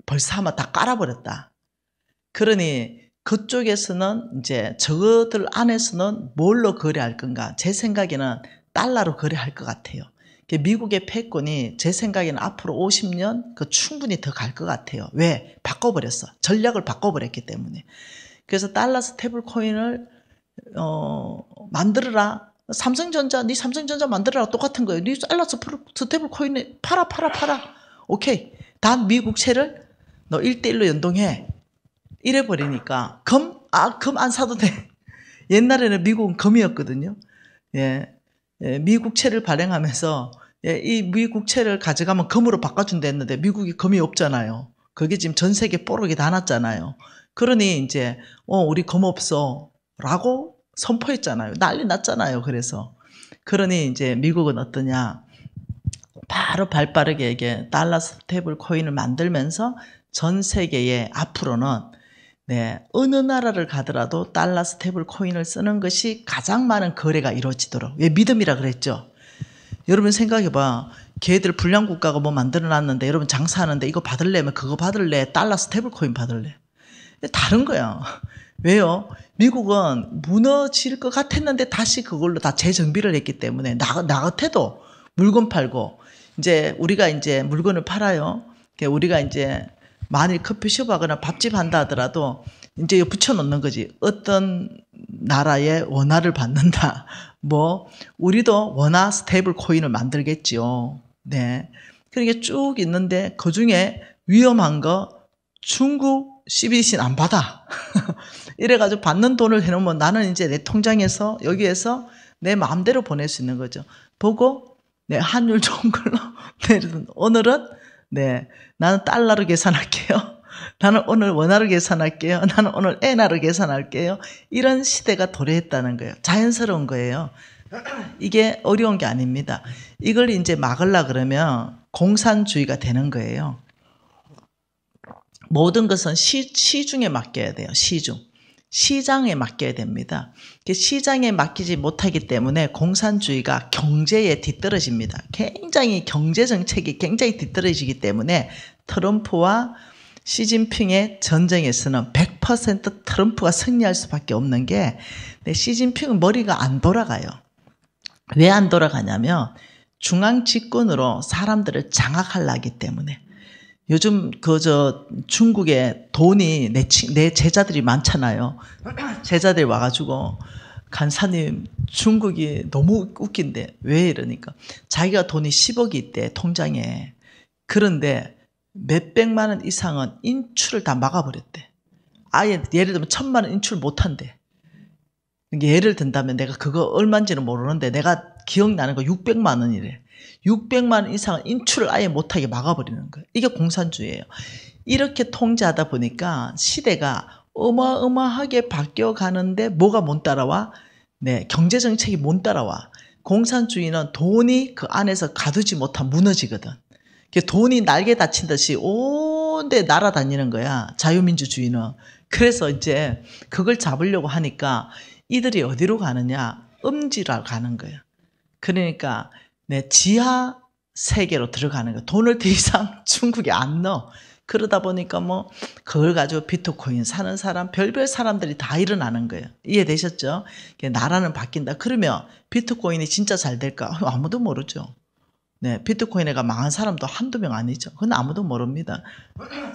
벌써 아마 다 깔아버렸다. 그러니 그쪽에서는 이제 저들 안에서는 뭘로 거래할 건가? 제 생각에는 달러로 거래할 것 같아요. 미국의 패권이 제 생각에는 앞으로 50년 충분히 더 갈 것 같아요. 왜? 바꿔버렸어. 전략을 바꿔버렸기 때문에. 그래서 달러 스테이블 코인을 만들어라. 삼성전자, 네 삼성전자 만들어라. 똑같은 거예요. 네 달러 스테이블 코인을 팔아. 오케이. 다 미국채를 너 1대1로 연동해. 이래버리니까 검 안 사도 돼. 옛날에는 미국은 검이었거든요. 미국채를 발행하면서 이 미국채를 가져가면 검으로 바꿔준다 했는데 미국이 검이 없잖아요. 그게 지금 전 세계 뽀록이 다 났잖아요. 그러니 이제 우리 검 없어 라고 선포했잖아요. 난리 났잖아요. 그러니 이제 미국은 어떠냐, 바로 발빠르게 이게 달러 스테이블 코인을 만들면서 전 세계에 앞으로는 어느 나라를 가더라도 달러 스테이블 코인을 쓰는 것이 가장 많은 거래가 이루어지도록. 왜 믿음이라 그랬죠? 여러분 생각해봐. 걔들 불량 국가가 뭐 만들어놨는데 여러분 장사하는데 이거 받을래면 그거 받을래? 달러 스테이블 코인 받을래? 다른 거야. 왜요? 미국은 무너질 것 같았는데 다시 그걸로 다 재정비를 했기 때문에 나 같아도 물건 팔고 이제 우리가 이제 물건을 팔아요. 우리가 이제 만일 커피숍 하거나 밥집 한다 하더라도 이제 붙여놓는 거지. 어떤 나라의 원화를 받는다. 우리도 원화 스테이블 코인을 만들겠지요. 네. 그러니까 쭉 있는데 그 중에 위험한 거 중국 CBDC는 안 받아. 이래가지고 받는 돈을 해놓으면 나는 이제 내 통장에서 여기에서 내 마음대로 보낼 수 있는 거죠. 보고 환율 좋은 걸로 오늘은 나는 달러로 계산할게요. 나는 오늘 원화로 계산할게요. 나는 오늘 엔화로 계산할게요. 이런 시대가 도래했다는 거예요. 자연스러운 거예요. 이게 어려운 게 아닙니다. 이걸 이제 막으려 그러면 공산주의가 되는 거예요. 모든 것은 시중에 맡겨야 돼요. 시장에 맡겨야 됩니다. 시장에 맡기지 못하기 때문에 공산주의가 경제에 뒤떨어집니다. 굉장히 경제정책이 굉장히 뒤떨어지기 때문에 트럼프와 시진핑의 전쟁에서는 100% 트럼프가 승리할 수밖에 없는 게 시진핑은 머리가 안 돌아가요. 왜 안 돌아가냐면 중앙 집권으로 사람들을 장악하려 하기 때문에. 요즘 중국에 돈이 내 제자들이 많잖아요. 제자들이 와가지고 간사님 중국이 너무 웃긴데 왜 이러니까 자기가 돈이 10억이 있대 통장에. 그런데 몇백만 원 이상은 인출을 다 막아버렸대. 아예 예를 들면 1,000만 원 인출 못한대. 예를 든다면 내가 그거 얼마인지는 모르는데 내가 기억나는 거 600만 원이래. 600만 원 이상은 인출을 아예 못하게 막아버리는 거예요. 이게 공산주의예요. 이렇게 통제하다 보니까 시대가 어마어마하게 바뀌어가는데 뭐가 못 따라와? 네, 경제정책이 못 따라와. 공산주의는 돈이 그 안에서 가두지 못하면 무너지거든. 돈이 날개 다친 듯이 온데 날아다니는 거야. 자유민주주의는. 그래서 이제 그걸 잡으려고 하니까 이들이 어디로 가느냐? 음지로 가는 거예요. 그러니까 네, 지하 세계로 들어가는 거예요. 돈을 더 이상 중국에 안 넣어. 그러다 보니까 뭐 그걸 가지고 비트코인 사는 사람, 별별 사람들이 다 일어나는 거예요. 이해되셨죠? 나라는 바뀐다. 그러면 비트코인이 진짜 잘 될까? 아무도 모르죠. 네, 비트코인에가 망한 사람도 한두 명 아니죠. 그건 아무도 모릅니다.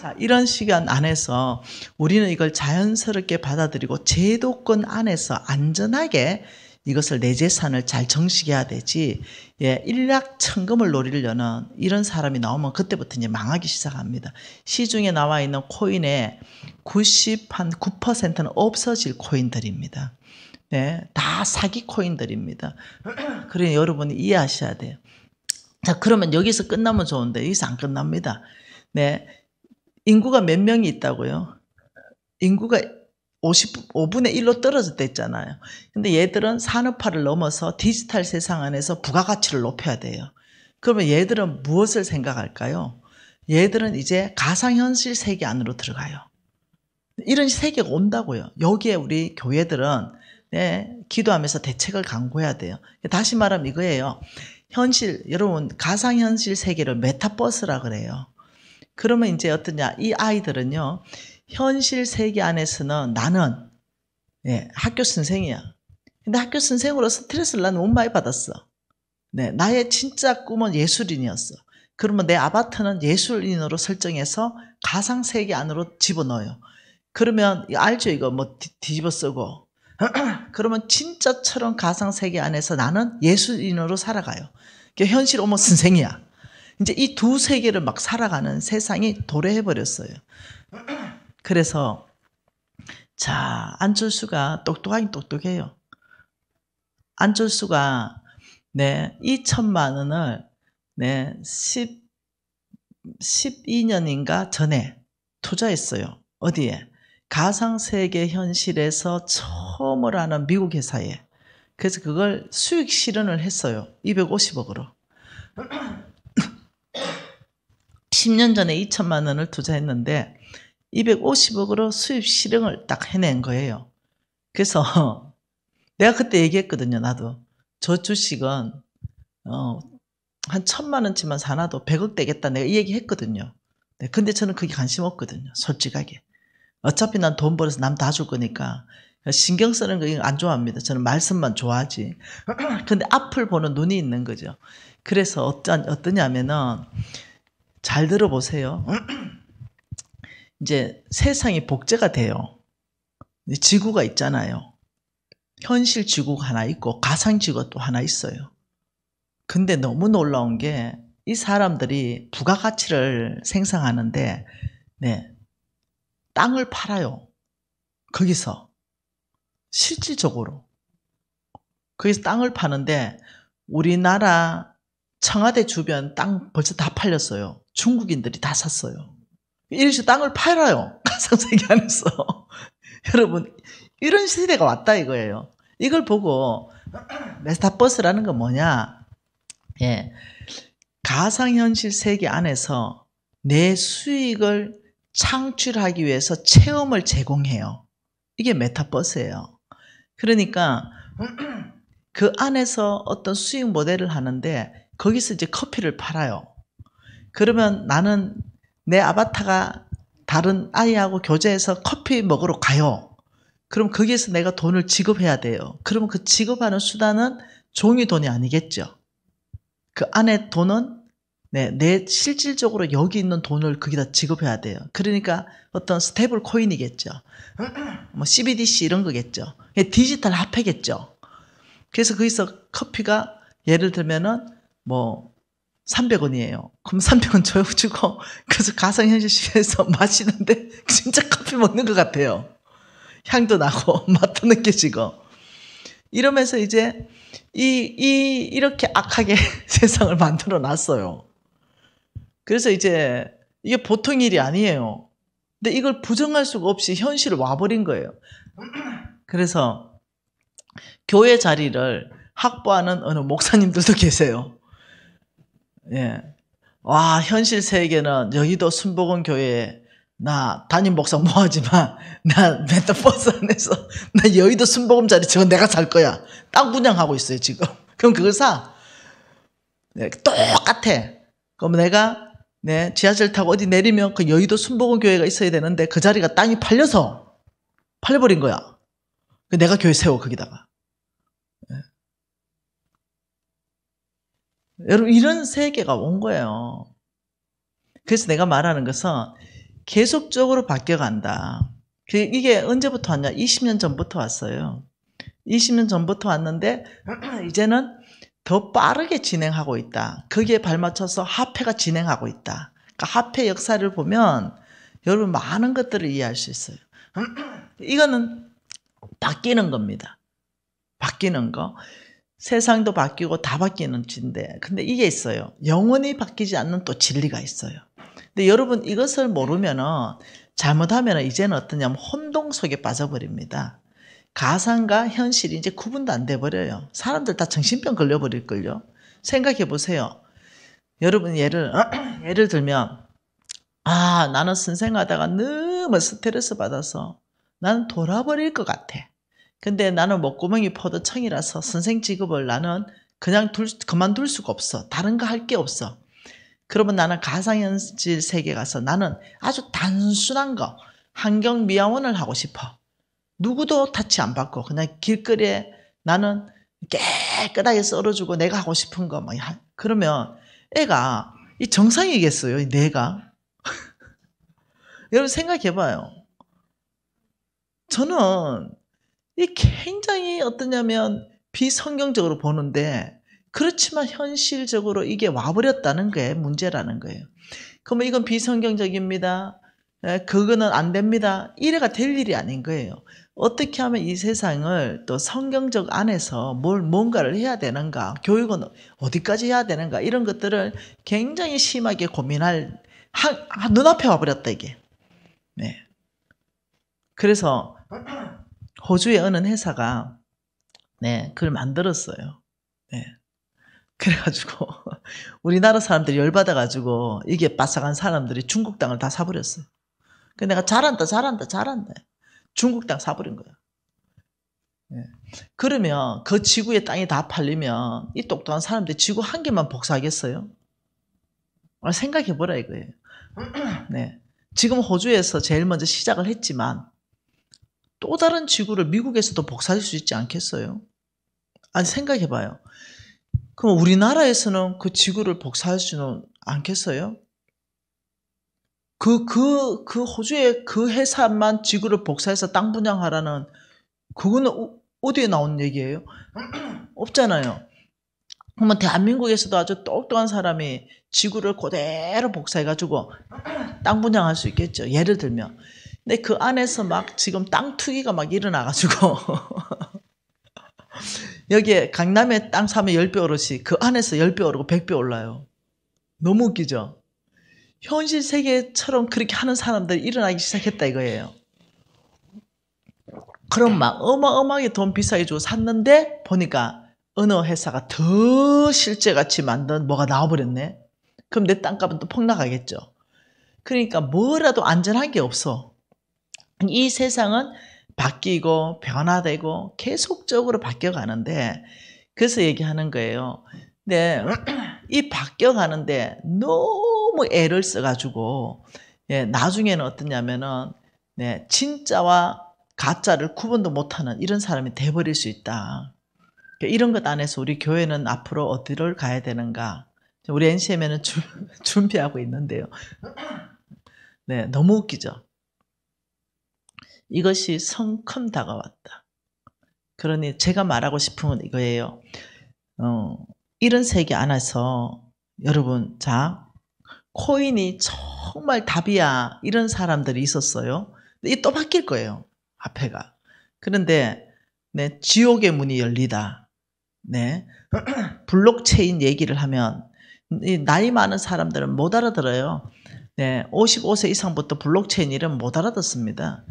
자, 이런 시간 안에서 우리는 이걸 자연스럽게 받아들이고 제도권 안에서 안전하게 이것을 내 재산을 잘 정식해야 되지. 예, 일확천금을 노리려는 이런 사람이 나오면 그때부터 이제 망하기 시작합니다. 시중에 나와 있는 코인의 99%는 없어질 코인들입니다. 네, 다 사기 코인들입니다. 그러니 여러분이 이해하셔야 돼요. 자, 그러면 여기서 끝나면 좋은데 여기서 안 끝납니다. 네, 인구가 몇 명이 있다고요? 인구가 55분의 1로 떨어졌다 했잖아요. 근데 얘들은 산업화를 넘어서 디지털 세상 안에서 부가가치를 높여야 돼요. 그러면 얘들은 무엇을 생각할까요? 얘들은 이제 가상현실 세계 안으로 들어가요. 이런 세계가 온다고요. 여기에 우리 교회들은 네, 기도하면서 대책을 강구해야 돼요. 다시 말하면 이거예요. 현실, 여러분 가상현실 세계를 메타버스라 그래요. 그러면 이제 어떠냐? 이 아이들은요. 현실 세계 안에서는 나는 네, 학교 선생이야. 근데 학교 선생으로 스트레스를 난 너무 많이 받았어. 네, 나의 진짜 꿈은 예술인이었어. 그러면 내 아바타는 예술인으로 설정해서 가상 세계 안으로 집어넣어요. 그러면 알죠? 이거 뭐 뒤집어 쓰고. 그러면 진짜처럼 가상 세계 안에서 나는 예술인으로 살아가요. 현실 어머 선생이야. 이제 이 두 세계를 막 살아가는 세상이 도래해버렸어요. 그래서 자, 안철수가 똑똑하긴 똑똑해요. 안철수가 네, 2천만 원을 네, 12년인가 전에 투자했어요. 어디에? 가상세계 현실에서 처음으로 하는 미국 회사에. 그래서 그걸 수익 실현을 했어요. 250억으로. 10년 전에 2천만 원을 투자했는데 250억으로 수입 실현을 딱 해낸 거예요. 그래서 내가 그때 얘기했거든요. 나도 저 주식은 한 1,000만 원치만 사놔도 100억 되겠다. 내가 이 얘기 했거든요. 네, 근데 저는 그게 관심 없거든요. 솔직하게. 어차피 난 돈 벌어서 남 다 줄 거니까 신경 쓰는 거 안 좋아합니다. 저는 말씀만 좋아하지. 근데 앞을 보는 눈이 있는 거죠. 그래서 어떠냐면은 잘 들어보세요. 이제 세상이 복제가 돼요. 지구가 있잖아요. 현실 지구가 하나 있고 가상 지구가 또 하나 있어요. 근데 너무 놀라운 게 이 사람들이 부가가치를 생성하는데 네, 땅을 팔아요. 거기서 실질적으로 거기서 땅을 파는데 우리나라 청와대 주변 땅 벌써 다 팔렸어요. 중국인들이 다 샀어요. 이래서 땅을 팔아요. 가상세계 안에서. 여러분 이런 시대가 왔다 이거예요. 이걸 보고 메타버스라는 건 뭐냐? 예, 가상현실 세계 안에서 내 수익을 창출하기 위해서 체험을 제공해요. 이게 메타버스예요. 그러니까 그 안에서 어떤 수익 모델을 하는데 거기서 이제 커피를 팔아요. 그러면 나는 내 아바타가 다른 아이하고 교제해서 커피 먹으러 가요. 그럼 거기에서 내가 돈을 지급해야 돼요. 그러면 그 지급하는 수단은 종이 돈이 아니겠죠. 그 안에 돈은 네, 내 실질적으로 여기 있는 돈을 거기다 지급해야 돼요. 그러니까 어떤 스테이블 코인이겠죠. 뭐 CBDC 이런 거겠죠. 디지털 화폐겠죠. 그래서 거기서 커피가 예를 들면은 뭐 300원이에요. 그럼 300원 줘주고 그래서 가상현실실에서 마시는데 진짜 커피 먹는 것 같아요. 향도 나고 맛도 느껴지고. 이러면서 이제 이렇게 악하게 세상을 만들어 놨어요. 그래서 이제 이게 보통 일이 아니에요. 근데 이걸 부정할 수가 없이 현실을 와버린 거예요. 그래서 교회 자리를 확보하는 어느 목사님들도 계세요. 예. 와, 현실 세계는 여의도 순복음 교회에 나 담임 목사 뭐하지만 나 메타버스 안에서 나 여의도 순복음 자리 저건 내가 살 거야. 땅 분양하고 있어요 지금. 그럼 그걸 사. 네, 똑같아. 그럼 내가 지하철 타고 어디 내리면 그 여의도 순복음 교회가 있어야 되는데 그 자리가 땅이 팔려버린 거야. 내가 교회 세워 거기다가. 네. 여러분 이런 세계가 온 거예요. 그래서 내가 말하는 것은 계속적으로 바뀌어간다. 이게 언제부터 왔냐? 20년 전부터 왔어요. 20년 전부터 왔는데 이제는 더 빠르게 진행하고 있다. 거기에 발맞춰서 화폐가 진행하고 있다. 그러니까 화폐 역사를 보면 여러분 많은 것들을 이해할 수 있어요. 이거는 바뀌는 겁니다. 바뀌는 거. 세상도 바뀌고 다 바뀌는 진데 근데 이게 있어요. 영원히 바뀌지 않는 또 진리가 있어요. 근데 여러분 이것을 모르면은 잘못하면 이제는 어떠냐면 혼동 속에 빠져버립니다. 가상과 현실이 이제 구분도 안 돼버려요. 사람들 다 정신병 걸려버릴걸요. 생각해 보세요. 여러분 예를 들면 나는 선생하다가 너무 스트레스 받아서 나는 돌아버릴 것 같아. 근데 나는 목구멍이 포도청이라서 선생 직업을 나는 그냥 그만둘 수가 없어. 다른 거 할 게 없어. 그러면 나는 가상현실 세계에 가서 나는 아주 단순한 거 환경미화원을 하고 싶어. 누구도 타치 안 받고 그냥 길거리에 나는 깨끗하게 썰어주고 내가 하고 싶은 거 막 그러면 애가 이 정상이겠어요? 내가 여러분 생각해봐요. 저는 이 굉장히 어떠냐면 비성경적으로 보는데 그렇지만 현실적으로 이게 와버렸다는 게 문제라는 거예요. 그러면 이건 비성경적입니다. 그거는 안 됩니다. 이래가 될 일이 아닌 거예요. 어떻게 하면 이 세상을 또 성경적 안에서 뭔가를 해야 되는가, 교육은 어디까지 해야 되는가 이런 것들을 굉장히 심하게 고민할 눈앞에 와버렸다 이게. 네. 그래서 호주의 어느 회사가 그걸 만들었어요. 네. 그래가지고 우리나라 사람들이 열받아가지고 이게 빠삭한 사람들이 중국 땅을 다 사버렸어요. 그래서 내가 잘한다. 중국 땅 사버린 거야. 네. 그러면 그 지구의 땅이 다 팔리면 이 똑똑한 사람들이 지구 한 개만 복사하겠어요? 생각해보라 이거예요. 네. 지금 호주에서 제일 먼저 시작을 했지만 또 다른 지구를 미국에서도 복사할 수 있지 않겠어요? 아니 생각해봐요. 그럼 우리나라에서는 그 지구를 복사할 수는 않겠어요? 그 호주의 그 회사만 지구를 복사해서 땅 분양하라는 그거는 어디에 나온 얘기예요? 없잖아요. 그러면 대한민국에서도 아주 똑똑한 사람이 지구를 그대로 복사해가지고 땅 분양할 수 있겠죠. 예를 들면. 근데 그 안에서 막 지금 땅 투기가 막 일어나가지고 여기에 강남에 땅 사면 10배 오르시 그 안에서 10배 오르고 100배 올라요. 너무 웃기죠? 현실 세계처럼 그렇게 하는 사람들이 일어나기 시작했다 이거예요. 그럼 막 어마어마하게 돈 비싸게 주고 샀는데 보니까 어느 회사가 더 실제같이 만든 뭐가 나와버렸네. 그럼 내 땅값은 또 폭락하겠죠. 그러니까 뭐라도 안전한 게 없어. 이 세상은 바뀌고 변화되고 계속적으로 바뀌어가는데 그래서 얘기하는 거예요. 네, 이 바뀌어가는데 너무 애를 써가지고 나중에는 어떠냐면은 진짜와 가짜를 구분도 못하는 이런 사람이 돼버릴 수 있다. 이런 것 안에서 우리 교회는 앞으로 어디를 가야 되는가? 우리 NCM에는 준비하고 있는데요. 네, 너무 웃기죠. 이것이 성큼 다가왔다. 그러니 제가 말하고 싶은 건 이거예요. 이런 세계 안에서 여러분, 자, 코인이 정말 답이야. 이런 사람들이 있었어요. 이게 또 바뀔 거예요. 앞에가. 그런데, 네, 지옥의 문이 열리다. 네. 블록체인 얘기를 하면, 이 나이 많은 사람들은 못 알아들어요. 네. 55세 이상부터 블록체인 이름 못 알아듣습니다.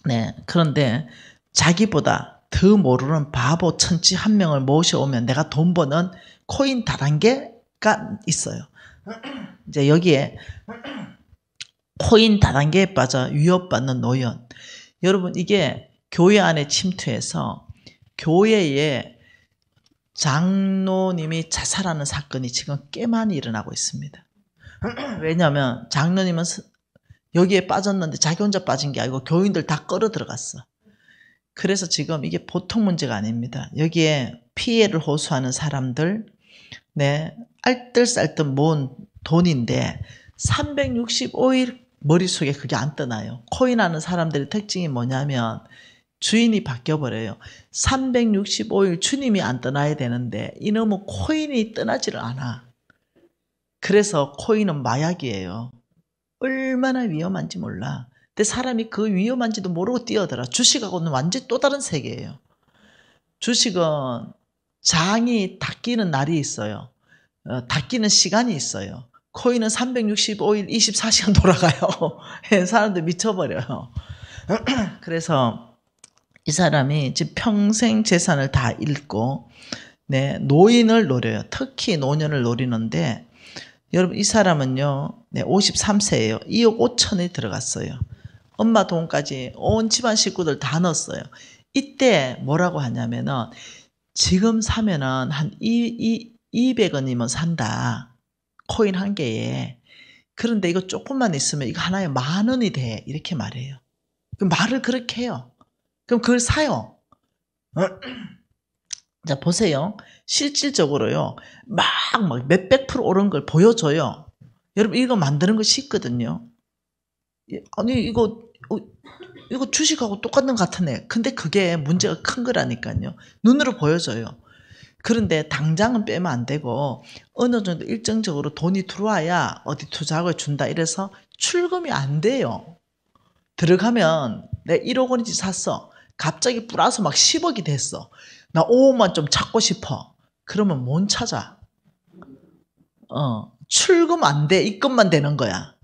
네. 그런데 자기보다 더 모르는 바보 천치 한 명을 모셔오면 내가 돈 버는 코인 다단계가 있어요. 이제 여기에 코인 다단계에 빠져 위협받는 노연. 여러분, 이게 교회 안에 침투해서 교회에 장로님이 자살하는 사건이 지금 꽤 많이 일어나고 있습니다. 왜냐하면 장로님은 여기에 빠졌는데 자기 혼자 빠진 게 아니고 교인들 다 끌어 들어갔어. 그래서 지금 이게 보통 문제가 아닙니다. 여기에 피해를 호소하는 사람들, 네, 알뜰살뜰 모은 돈인데 365일 머릿속에 그게 안 떠나요. 코인하는 사람들의 특징이 뭐냐면 주인이 바뀌어버려요. 365일 주님이 안 떠나야 되는데 이놈의 코인이 떠나지를 않아. 그래서 코인은 마약이에요. 얼마나 위험한지 몰라. 근데 사람이 그 위험한지도 모르고 뛰어들어. 주식하고는 완전히 또 다른 세계예요. 주식은 장이 닦이는 날이 있어요. 닦이는 시간이 있어요. 코인은 365일 24시간 돌아가요. 사람들 미쳐버려요. 그래서 이 사람이 지금 평생 재산을 다 잃고, 네, 노인을 노려요. 특히 노년을 노리는데, 여러분, 이 사람은요, 네, 53세예요. 2억 5천이 들어갔어요. 엄마 돈까지 온 집안 식구들 다 넣었어요. 이때 뭐라고 하냐면은, 지금 사면은 한 200원이면 산다. 코인 한 개에. 그런데 이거 조금만 있으면 이거 하나에 10,000원이 돼. 이렇게 말해요. 그럼 말을 그렇게 해요. 그럼 그걸 사요. 자, 보세요. 실질적으로요. 막 몇백 프로 오른 걸 보여줘요. 여러분, 이거 만드는 거 쉽거든요. 아니, 이거 주식하고 똑같은 것 같네. 근데 그게 문제가 큰 거라니까요. 눈으로 보여줘요. 그런데 당장은 빼면 안 되고 어느 정도 일정적으로 돈이 들어와야 어디 투자하고 준다 이래서 출금이 안 돼요. 들어가면 내 1억 원인지 샀어. 갑자기 플러스 막 10억이 됐어. 나 5억만 좀 찾고 싶어. 그러면 못 찾아. 출금 안 돼. 입금만 되는 거야.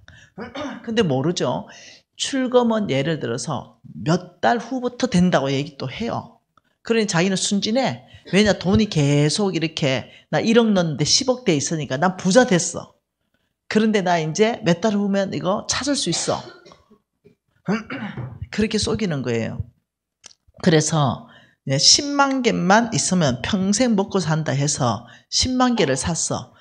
근데 모르죠. 출금은 예를 들어서 몇 달 후부터 된다고 얘기 또 해요. 그러니 자기는 순진해. 왜냐, 돈이 계속 이렇게 나 1억 넣었는데 10억 돼 있으니까 난 부자 됐어. 그런데 나 이제 몇 달 후면 이거 찾을 수 있어. 그렇게 속이는 거예요. 그래서 10만 개만 있으면 평생 먹고 산다 해서 10만 개를 샀어.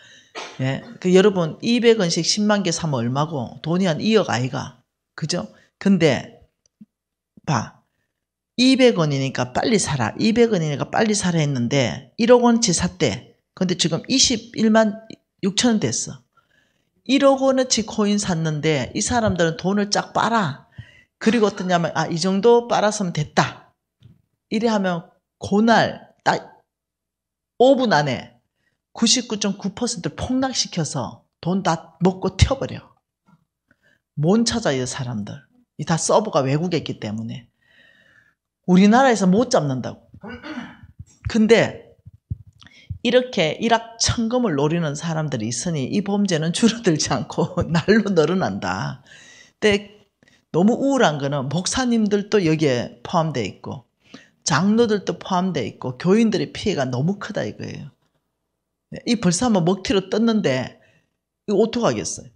예, 그 여러분 200원씩 10만 개 사면 얼마고? 돈이 한 2억 아이가. 그죠? 근데 봐. 200원이니까 빨리 사라. 200원이니까 빨리 사라 했는데 1억 원치 샀대. 근데 지금 21만 6천 원 됐어. 1억 원어치 코인 샀는데 이 사람들은 돈을 쫙 빨아. 그리고 어떠냐면 이 정도 빨았으면 됐다. 이래 하면 그날 딱 5분 안에 99.9%를 폭락시켜서 돈 다 먹고 튀어버려. 못 찾아요, 사람들. 이 다 서버가 외국에 있기 때문에. 우리나라에서 못 잡는다고. 근데 이렇게 일확천금을 노리는 사람들이 있으니 이 범죄는 줄어들지 않고 날로 늘어난다. 근데 너무 우울한 거는 목사님들도 여기에 포함되어 있고 장로들도 포함되어 있고 교인들의 피해가 너무 크다 이거예요. 이 벌써 한번 먹튀로 떴는데 이거 어떡하겠어요?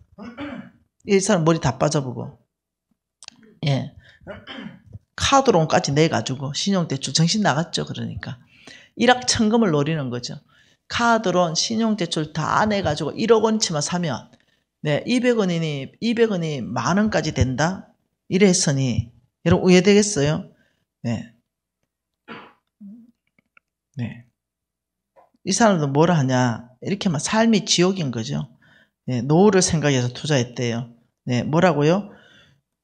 이 사람 머리 다 빠져보고, 예, 카드론까지 내가지고 신용대출 정신 나갔죠. 그러니까 일확천금을 노리는 거죠. 카드론, 신용대출 다 내가지고 1억 원치만 사면 200원이 만 원까지 된다. 이래 했으니 여러분 이해되겠어요? 네. 이 사람도 뭐라 하냐? 이렇게 막 삶이 지옥인 거죠. 네, 노후를 생각해서 투자했대요. 네, 뭐라고요?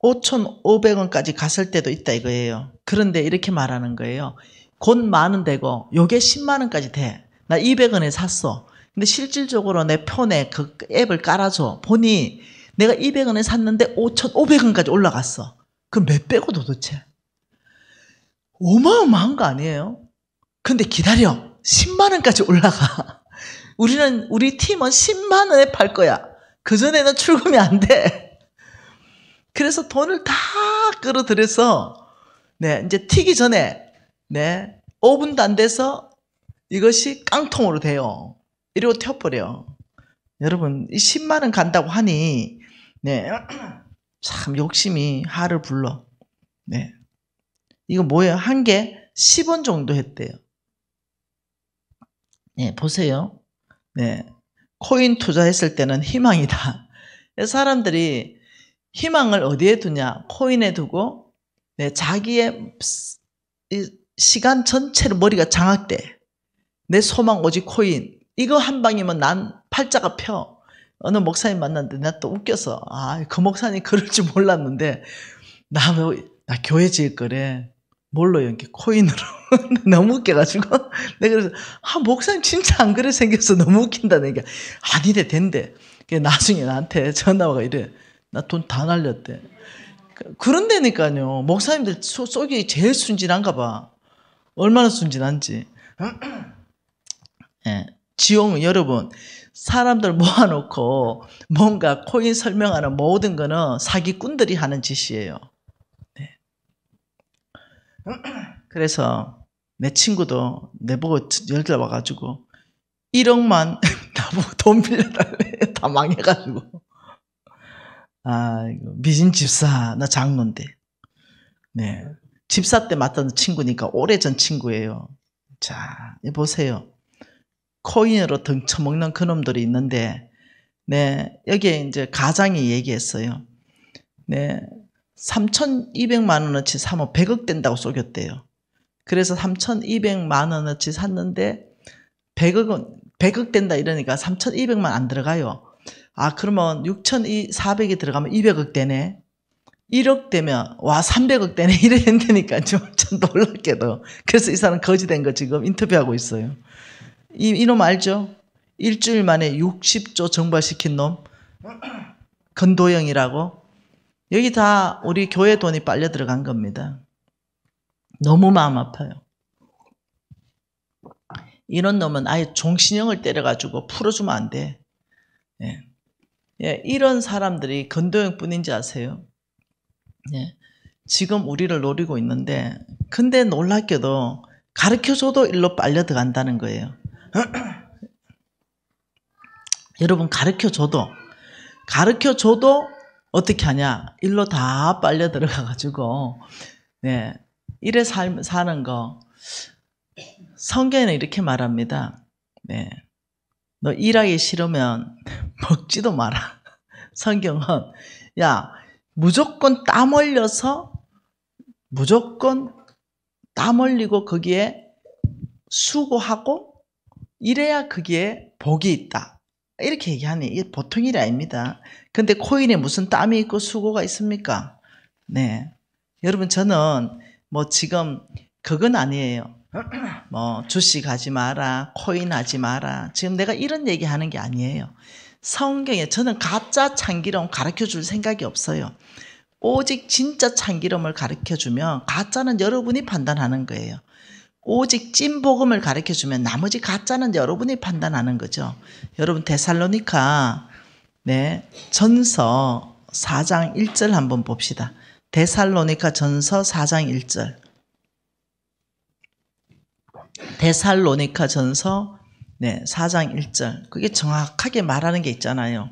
5,500원까지 갔을 때도 있다 이거예요. 그런데 이렇게 말하는 거예요. 곧 만원 되고 요게 10만 원까지 돼. 나 200원에 샀어. 근데 실질적으로 내 폰에 그 앱을 깔아줘. 보니 내가 200원에 샀는데 5,500원까지 올라갔어. 그럼 몇 배고 도대체? 어마어마한 거 아니에요? 근데 기다려. 10만 원까지 올라가. 우리 팀은 10만 원에 팔 거야. 그전에는 출금이 안 돼. 그래서 돈을 다 끌어들여서, 네, 이제 튀기 전에, 네, 5분도 안 돼서 이것이 깡통으로 돼요. 이러고 튀어버려. 여러분, 이 10만 원 간다고 하니, 네, 참 욕심이 하를 불러. 네. 이거 뭐예요? 한 개 10원 정도 했대요. 네, 보세요. 네. 코인 투자했을 때는 희망이다. 사람들이 희망을 어디에 두냐? 코인에 두고, 네, 자기의 시간 전체로 머리가 장악돼. 내 소망 오직 코인. 이거 한 방이면 난 팔자가 펴. 어느 목사님 만났는데 나 또 웃겨서, 그 목사님 그럴 줄 몰랐는데, 나 교회 지을 거래. 뭘로 이렇게 코인으로. 너무 웃겨가지고. 내가 그래서, 목사님 진짜 안 그래 생겨서 너무 웃긴다는 게. 아니래, 된대. 나중에 나한테 전화가 이래. 나 돈 다 날렸대. 그런다니까요. 목사님들 속이 제일 순진한가 봐. 얼마나 순진한지. 예. 지용, 여러분. 사람들 모아놓고 뭔가 코인 설명하는 모든 거는 사기꾼들이 하는 짓이에요. 네. 그래서 내 친구도 내보고 연락 와가지고 1억만 나보고 돈 빌려달래. 다 망해가지고. 이거 미진 집사, 나 장로인데. 네. 집사 때 맞던 친구니까 오래전 친구예요. 자, 보세요. 코인으로 등쳐먹는 그놈들이 있는데, 네, 여기에 이제 가장이 얘기했어요. 네, 3,200만 원어치 사면 100억 된다고 속였대요. 그래서 3,200만 원어치 샀는데 100억 된다 이러니까 3,200만 안 들어가요. 그러면 6,400이 들어가면 200억 되네. 1억 되면 300억 되네. 이래 된다니까 좀 놀랍게도. 그래서 이 사람 거지 된 거 지금 인터뷰하고 있어요. 이놈 알죠? 일주일 만에 60조 증발시킨 놈. 건도영이라고. 여기 다 우리 교회 돈이 빨려 들어간 겁니다. 너무 마음 아파요. 이런 놈은 아예 종신형을 때려가지고 풀어주면 안 돼. 예. 예, 이런 사람들이 건도영 뿐인지 아세요? 예. 지금 우리를 노리고 있는데, 근데 놀랍게도 가르쳐줘도 일로 빨려 들어간다는 거예요. 여러분, 가르쳐줘도 어떻게 하냐? 일로 다 빨려 들어가가지고, 네, 이래 사는 거. 성경에는 이렇게 말합니다. 네, 너 일하기 싫으면 먹지도 마라. 성경은, 야, 무조건 땀 흘리고 거기에 수고하고, 이래야 거기에 복이 있다. 이렇게 얘기하니 이게 보통 일이 아닙니다. 근데 코인에 무슨 땀이 있고 수고가 있습니까? 네. 여러분, 저는 지금 그건 아니에요. 주식 하지 마라, 코인 하지 마라. 지금 내가 이런 얘기 하는 게 아니에요. 성경에 저는 가짜 참기름 가르쳐 줄 생각이 없어요. 오직 진짜 참기름을 가르쳐 주면 가짜는 여러분이 판단하는 거예요. 오직 찐 복음을 가르쳐주면 나머지 가짜는 여러분이 판단하는 거죠. 여러분, 데살로니가 전서 4장 1절 한번 봅시다. 데살로니가 전서 4장 1절. 데살로니가 전서 4장 1절. 그게 정확하게 말하는 게 있잖아요.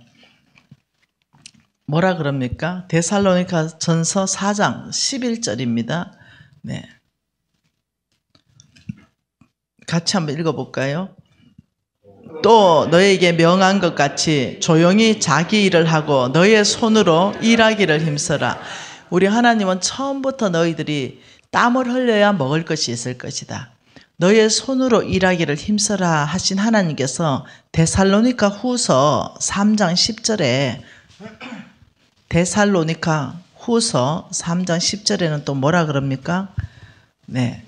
뭐라 그럽니까? 데살로니가 전서 4장 11절입니다. 네. 같이 한번 읽어볼까요? 또 너에게 명한 것 같이 조용히 자기 일을 하고 너의 손으로 일하기를 힘써라. 우리 하나님은 처음부터 너희들이 땀을 흘려야 먹을 것이 있을 것이다. 너의 손으로 일하기를 힘써라 하신 하나님께서 데살로니가 후서 3장 10절에 데살로니가 후서 3장 10절에는 또 뭐라 그럽니까? 네.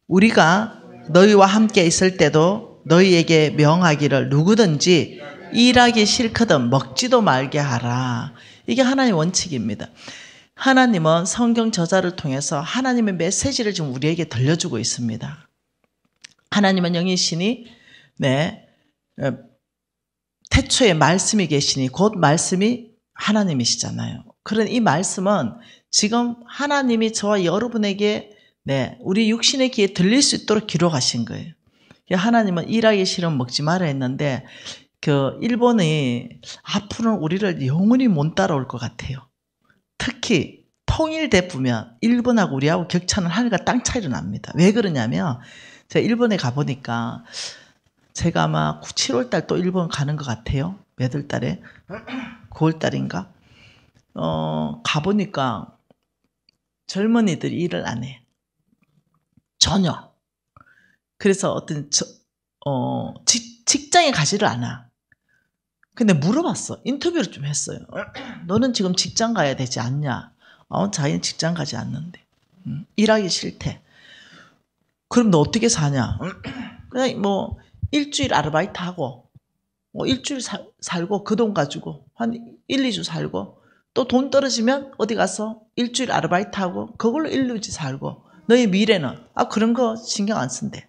우리가 너희와 함께 있을 때도 너희에게 명하기를 누구든지 일하기 싫거든 먹지도 말게 하라. 이게 하나님의 원칙입니다. 하나님은 성경 저자를 통해서 하나님의 메시지를 지금 우리에게 들려주고 있습니다. 하나님은 영이시니 태초에 말씀이 계시니 곧 말씀이 하나님이시잖아요. 그런 이 말씀은 지금 하나님이 저와 여러분에게 우리 육신의 귀에 들릴 수 있도록 기록하신 거예요. 하나님은 일하기 싫으면 먹지 마라 했는데 일본이 앞으로는 우리를 영원히 못 따라올 것 같아요. 특히 통일돼 보면 일본하고 우리하고 격차는 하늘과 땅 차이로 납니다. 왜 그러냐면 제가 일본에 가보니까 제가 아마 7월달 또 일본 가는 것 같아요. 몇 월달에? 9월달인가? 가보니까 젊은이들이 일을 안 해. 전혀. 그래서 직장에 가지를 않아. 근데 물어봤어. 인터뷰를 좀 했어요. 너는 지금 직장 가야 되지 않냐? 자기는 직장 가지 않는데. 일하기 싫대. 그럼 너 어떻게 사냐? 그냥 일주일 아르바이트 하고, 일주일 살고, 그 돈 가지고, 한 1, 2주 살고, 또 돈 떨어지면 어디 가서 일주일 아르바이트 하고, 그걸로 1, 2주 살고, 너의 미래는? 그런 거 신경 안 쓴대.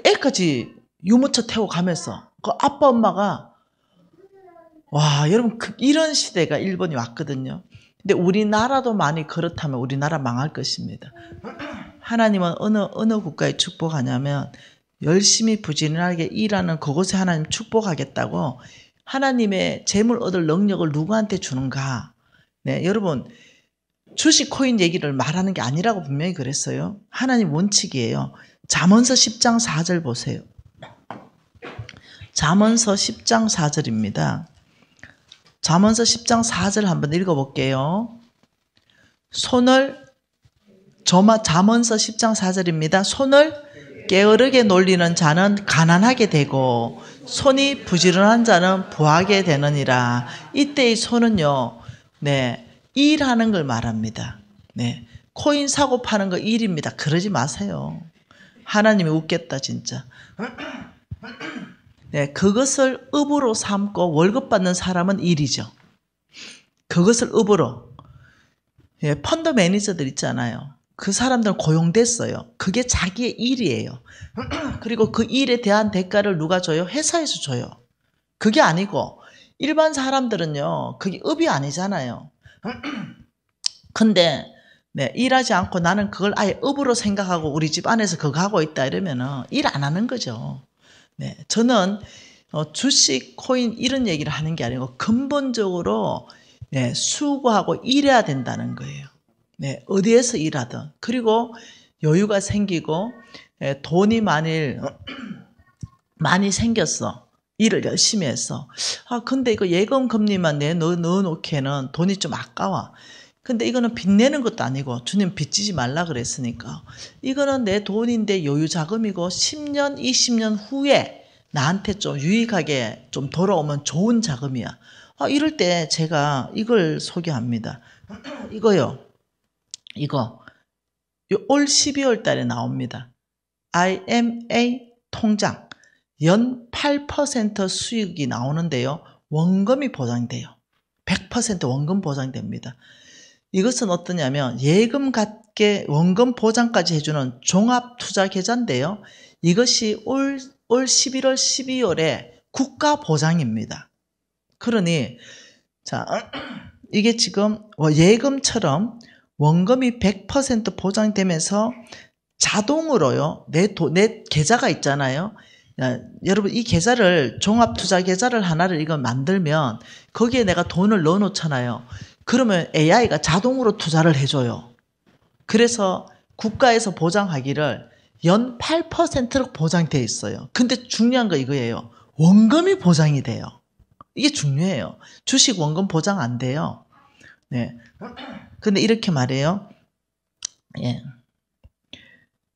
애까지 유모차 태워 가면서, 아빠, 엄마가, 와, 여러분, 이런 시대가 일본이 왔거든요. 근데 우리나라도 많이 그렇다면 우리나라 망할 것입니다. 하나님은 어느 국가에 축복하냐면, 열심히 부지런하게 일하는 그곳에 하나님 축복하겠다고 하나님의 재물 얻을 능력을 누구한테 주는가? 여러분, 주식 코인 얘기를 말하는 게 아니라고 분명히 그랬어요. 하나님 원칙이에요. 잠언서 10장 4절 보세요. 잠언서 10장 4절입니다. 잠언서 10장 4절 한번 읽어볼게요. 잠언서 10장 4절입니다. 손을 게으르게 놀리는 자는 가난하게 되고 손이 부지런한 자는 부하게 되느니라. 이때 이 손은요, 일하는 걸 말합니다. 코인 사고 파는 거 일입니다. 그러지 마세요. 하나님이 웃겠다 진짜. 그것을 업으로 삼고 월급 받는 사람은 일이죠. 그것을 업으로. 펀드 매니저들 있잖아요. 그 사람들은 고용됐어요. 그게 자기의 일이에요. 그리고 그 일에 대한 대가를 누가 줘요? 회사에서 줘요. 그게 아니고 일반 사람들은요, 그게 업이 아니잖아요. 근데 일하지 않고 나는 그걸 아예 업으로 생각하고 우리 집 안에서 그거 하고 있다 이러면은 일 안 하는 거죠. 저는 주식, 코인 이런 얘기를 하는 게 아니고 근본적으로 수고하고 일해야 된다는 거예요. 어디에서 일하든. 그리고 여유가 생기고 돈이 많이 생겼어. 일을 열심히 했어. 근데 이거 예금 금리만 넣어놓기에는 돈이 좀 아까워. 근데 이거는 빚내는 것도 아니고 주님 빚지지 말라 그랬으니까 이거는 내 돈인데 여유 자금이고 10년, 20년 후에 나한테 좀 유익하게 좀 돌아오면 좋은 자금이야. 이럴 때 제가 이걸 소개합니다. 이거 올 12월 달에 나옵니다. IMA 통장 연 8% 수익이 나오는데요. 원금이 보장돼요. 100% 원금 보장됩니다. 이것은 어떠냐면 예금 같게 원금 보장까지 해주는 종합투자계좌인데요. 이것이 올 11월, 12월에 국가 보장입니다. 그러니 이게 지금 예금처럼 원금이 100% 보장되면서 자동으로요. 내 계좌가 있잖아요. 여러분 이 계좌를 종합투자계좌를 하나를 이거 만들면 거기에 내가 돈을 넣어놓잖아요. 그러면 AI가 자동으로 투자를 해줘요. 그래서 국가에서 보장하기를 연 8%로 보장돼 있어요. 근데 중요한 거 이거예요. 원금이 보장이 돼요. 이게 중요해요. 주식 원금 보장 안 돼요. 근데 이렇게 말해요.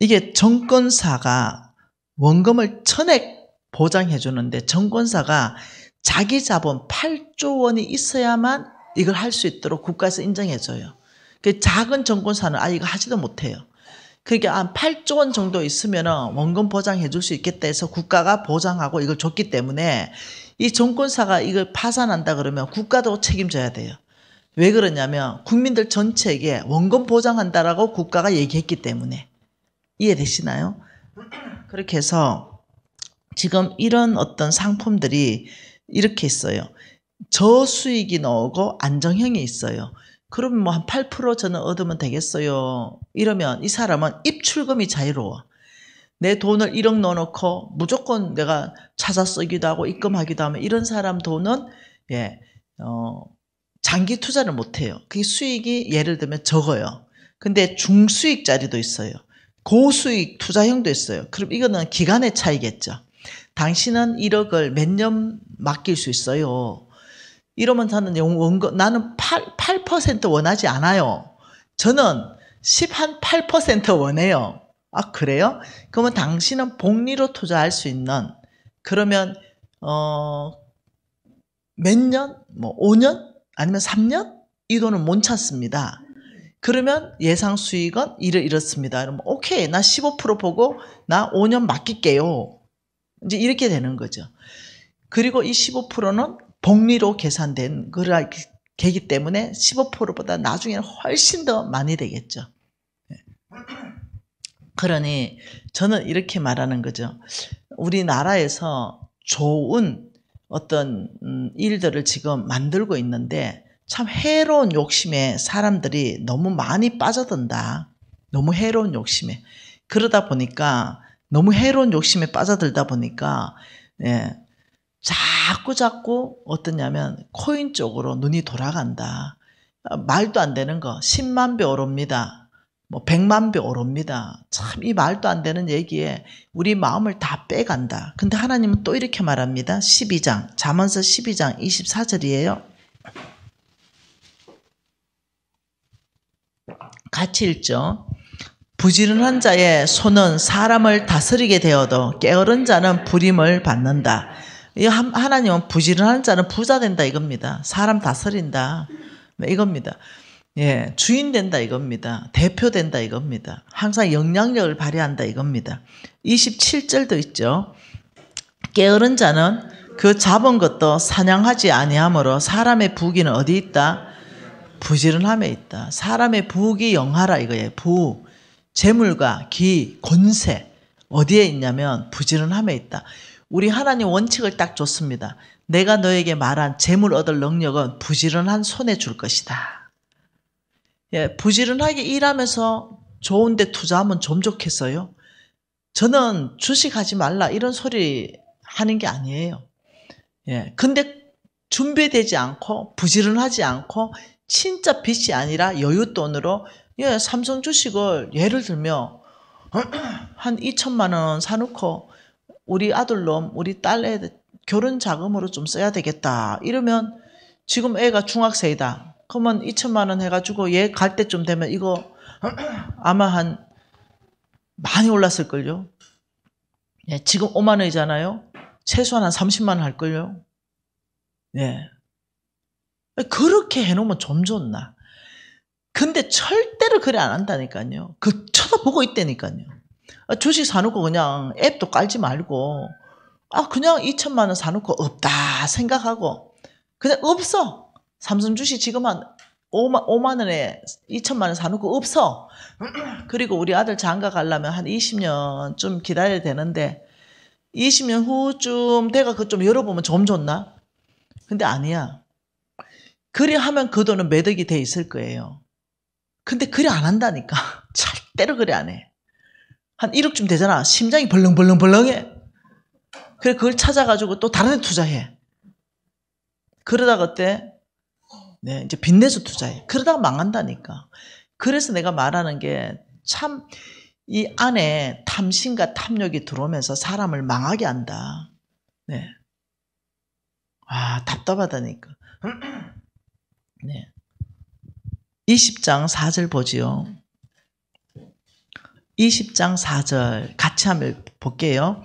이게 정권사가 원금을 전액 보장해 주는데 정권사가 자기 자본 8조 원이 있어야만 이걸 할 수 있도록 국가에서 인정해 줘요. 작은 정권사는 이거 하지도 못해요. 그러니까 한 8조 원 정도 있으면 원금 보장해 줄 수 있겠다 해서 국가가 보장하고 이걸 줬기 때문에 이 정권사가 이걸 파산한다 그러면 국가도 책임져야 돼요. 왜 그러냐면 국민들 전체에게 원금 보장한다라고 국가가 얘기했기 때문에. 이해되시나요? 그렇게 해서 지금 이런 어떤 상품들이 이렇게 있어요. 저수익이 나오고 안정형이 있어요. 그러면 뭐 한 8% 저는 얻으면 되겠어요. 이러면 이 사람은 입출금이 자유로워. 내 돈을 1억 넣어놓고 무조건 내가 찾아 쓰기도 하고 입금하기도 하면 이런 사람 돈은 장기 투자를 못해요. 그 수익이 예를 들면 적어요. 근데 중수익짜리도 있어요. 고수익 투자형도 있어요. 그럼 이거는 기간의 차이겠죠. 당신은 1억을 몇 년 맡길 수 있어요. 이러면 나는 8% 원하지 않아요. 저는 8% 원해요. 아, 그래요? 그러면 당신은 복리로 투자할 수 있는, 그러면 몇 년? 뭐 5년? 아니면 3년? 이 돈은 못 찾습니다. 그러면 예상 수익은 이렇습니다. 그러면 오케이, 나 15% 보고 나 5년 맡길게요. 이제 이렇게 되는 거죠. 그리고 이 15%는 복리로 계산된 거기 때문에 15%보다 나중에는 훨씬 더 많이 되겠죠. 그러니 저는 이렇게 말하는 거죠. 우리나라에서 좋은 어떤 일들을 지금 만들고 있는데 참 해로운 욕심에 사람들이 너무 많이 빠져든다. 너무 해로운 욕심에. 그러다 보니까 너무 해로운 욕심에 빠져들다 보니까 자꾸 어떠냐면 코인 쪽으로 눈이 돌아간다. 말도 안 되는 거 10만 배 오릅니다. 뭐 100만 배 오릅니다. 참 이 말도 안 되는 얘기에 우리 마음을 다 빼간다. 근데 하나님은 또 이렇게 말합니다. 12장 잠언서 12장 24절이에요. 같이 읽죠. 부지런한 자의 손은 사람을 다스리게 되어도 게으른 자는 부림을 받는다. 하나님은 부지런한 자는 부자 된다 이겁니다. 사람 다스린다 이겁니다. 예, 주인 된다 이겁니다. 대표 된다 이겁니다. 항상 영향력을 발휘한다 이겁니다. 27절도 있죠. 게으른 자는 그 잡은 것도 사냥하지 아니하므로 사람의 부귀는 어디 있다? 부지런함에 있다. 사람의 부귀 영하라 이거예요. 재물과 기, 권세 어디에 있냐면 부지런함에 있다. 우리 하나님 원칙을 딱 줬습니다. 내가 너에게 말한 재물 얻을 능력은 부지런한 손에 줄 것이다. 예, 부지런하게 일하면서 좋은 데 투자하면 좀 좋겠어요? 저는 주식하지 말라 이런 소리 하는 게 아니에요. 예, 근데 준비되지 않고 부지런하지 않고 진짜 빚이 아니라 여윳돈으로 삼성 주식을 예를 들면 한 2천만 원 사놓고 우리 아들놈, 우리 딸애 결혼 자금으로 좀 써야 되겠다. 이러면 지금 애가 중학생이다. 그러면 2천만 원 해가지고 얘 갈 때쯤 되면 이거 아마 많이 올랐을걸요. 예, 지금 5만 원이잖아요. 최소한 한 30만 원 할걸요. 예. 그렇게 해놓으면 좀 좋나. 근데 절대로 그래 안 한다니까요. 쳐다보고 있다니까요. 주식 사놓고 그냥 앱도 깔지 말고 그냥 2천만 원 사놓고 없다 생각하고 그냥 없어. 삼성 주식 지금 한 5만 원에 2천만 원 사놓고 없어. 그리고 우리 아들 장가 가려면 한 20년쯤 기다려야 되는데 20년 후쯤 내가 그거 좀 열어보면 좀 좋나? 근데 아니야. 그래 하면 그 돈은 매덕이 돼 있을 거예요. 근데 그래 안 한다니까. 절대로 그래 안 해. 한 1억쯤 되잖아. 심장이 벌렁벌렁벌렁해. 그래 그걸 찾아가지고 또 다른 데 투자해. 그러다가 어때? 네, 이제 빚내서 투자해. 그러다가 망한다니까. 그래서 내가 말하는 게 참 이 안에 탐심과 탐욕이 들어오면서 사람을 망하게 한다. 네. 답답하다니까. 네. 20장 4절 보지요. 20장 4절 같이 한번 볼게요.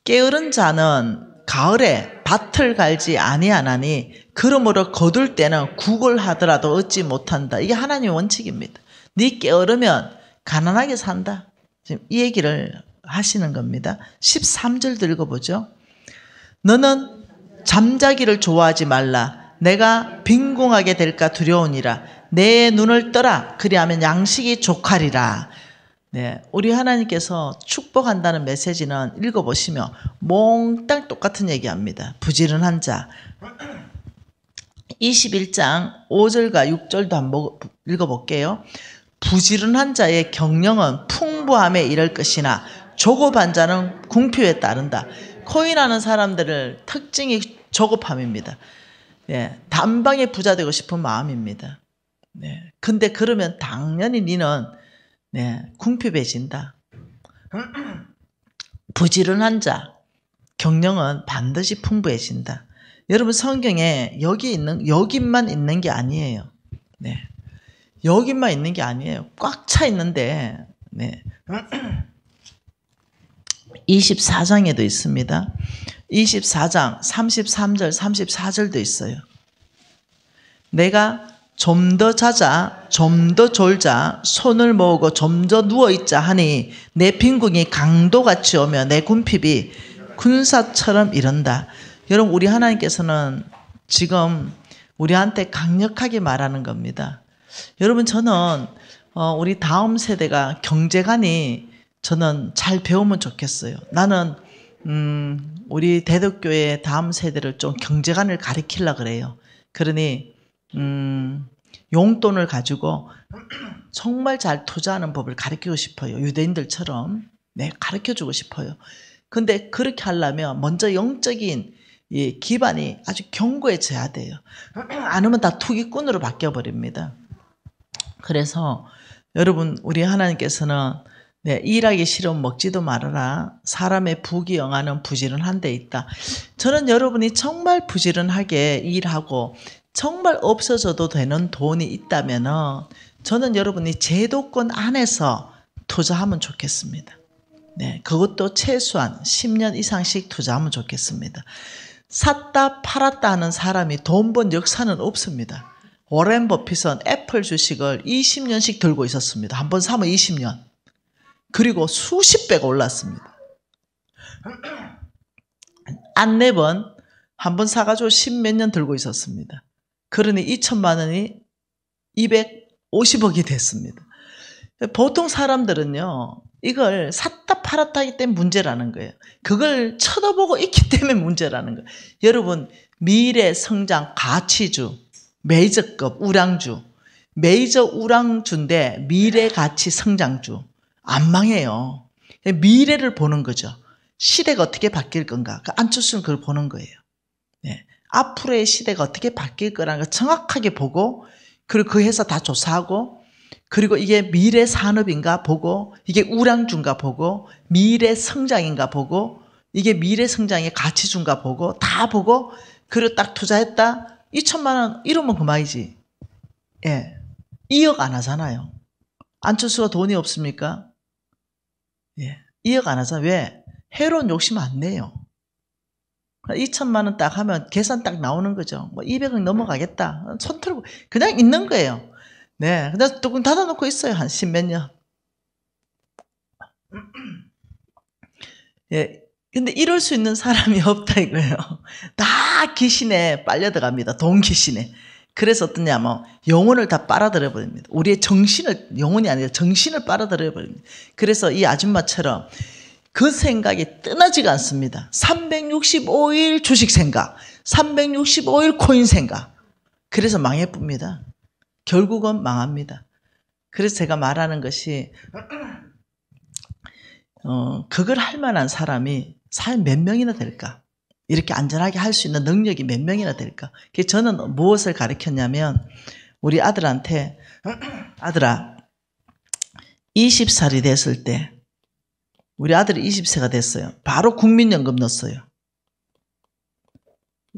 게으른 자는 가을에 밭을 갈지 아니하나니 그러므로 거둘 때는 국을 하더라도 얻지 못한다. 이게 하나님의 원칙입니다. 네 게으르면 가난하게 산다. 지금 이 얘기를 하시는 겁니다. 13절도 읽어보죠. 너는 잠자기를 좋아하지 말라. 내가 빈궁하게 될까 두려우니라. 내 눈을 떠라. 그리하면 양식이 족하리라. 네, 우리 하나님께서 축복한다는 메시지는 읽어보시면 몽땅 똑같은 얘기합니다. 부지런한 자. 21장 5절과 6절도 한번 읽어볼게요. 부지런한 자의 경영은 풍부함에 이를 것이나 조급한 자는 궁핍에 따른다. 코인하는 사람들을 특징이 조급함입니다. 네, 단방에 부자 되고 싶은 마음입니다. 네, 근데 그러면 당연히 니는 궁핍해진다. 부지런한 자 경영은 반드시 풍부해진다. 여러분 성경에 여기만 있는 게 아니에요. 네, 여기만 있는 게 아니에요. 꽉 차 있는데 24장에도 있습니다. 24장 33절 34절도 있어요. 내가 좀 더 자자 좀 더 졸자 손을 모으고 좀 더 누워있자 하니 내 빈궁이 강도같이 오며 내 궁핍이 군사처럼 이른다. 여러분 우리 하나님께서는 지금 우리한테 강력하게 말하는 겁니다. 여러분 저는 우리 다음 세대가 경제관이 저는 잘 배우면 좋겠어요. 나는 우리 대덕교회 다음 세대를 좀 경제관을 가르치려고 그래요. 그러니 용돈을 가지고 정말 잘 투자하는 법을 가르치고 싶어요. 유대인들처럼 가르쳐주고 싶어요. 근데 그렇게 하려면 먼저 영적인 기반이 아주 견고해져야 돼요. 아니면 다 투기꾼으로 바뀌어버립니다. 그래서 여러분 우리 하나님께서는 일하기 싫으면 먹지도 말아라. 사람의 부귀 영화는 부지런한 데 있다. 저는 여러분이 정말 부지런하게 일하고 정말 없어져도 되는 돈이 있다면 저는 여러분이 제도권 안에서 투자하면 좋겠습니다. 네, 그것도 최소한 10년 이상씩 투자하면 좋겠습니다. 샀다 팔았다 하는 사람이 돈 번 역사는 없습니다. 워렌 버핏은 애플 주식을 20년씩 들고 있었습니다. 한 번 사면 20년. 그리고 수십 배가 올랐습니다. 안 네 번 한 번 사가지고 10몇 년 들고 있었습니다. 그러니 2천만 원이 250억이 됐습니다. 보통 사람들은요, 이걸 샀다 팔았다 하기 때문에 문제라는 거예요. 그걸 쳐다보고 있기 때문에 문제라는 거예요. 여러분, 미래 성장 가치주, 메이저급 우량주, 메이저 우량주인데 미래 가치 성장주. 안 망해요. 미래를 보는 거죠. 시대가 어떻게 바뀔 건가. 안철수는 그걸 보는 거예요. 네. 앞으로의 시대가 어떻게 바뀔 거라는 걸 정확하게 보고, 그리고 그 회사 다 조사하고, 그리고 이게 미래 산업인가 보고, 이게 우량주인가 보고, 미래 성장인가 보고, 이게 미래 성장의 가치주인가 보고, 다 보고, 그리고 딱 투자했다? 2천만 원 이러면 그만이지. 예. 2억 안 하잖아요. 안철수가 돈이 없습니까? 예. 2억 안 하잖아요. 왜? 해로운 욕심 안 내요. 2천만 원 딱 하면 계산 딱 나오는 거죠. 뭐 200억 넘어가겠다. 손 털고 그냥 있는 거예요. 네. 그냥 뚜껑 닫아놓고 있어요. 한 10몇 년. 예. 근데 이럴 수 있는 사람이 없다 이거예요. 다 귀신에 빨려 들어갑니다. 돈 귀신에. 그래서 어떠냐면 영혼을 다 빨아들여 버립니다. 우리의 정신을, 영혼이 아니라 정신을 빨아들여 버립니다. 그래서 이 아줌마처럼 그 생각이 떠나지가 않습니다. 365일 주식 생각, 365일 코인 생각. 그래서 망해쁩니다. 결국은 망합니다. 그래서 제가 말하는 것이 그걸 할 만한 사람이 사연 몇 명이나 될까? 이렇게 안전하게 할 수 있는 능력이 몇 명이나 될까? 그래서 저는 무엇을 가르쳤냐면 우리 아들한테 아들아 20살이 됐을 때 우리 아들이 20세가 됐어요. 바로 국민연금 넣었어요.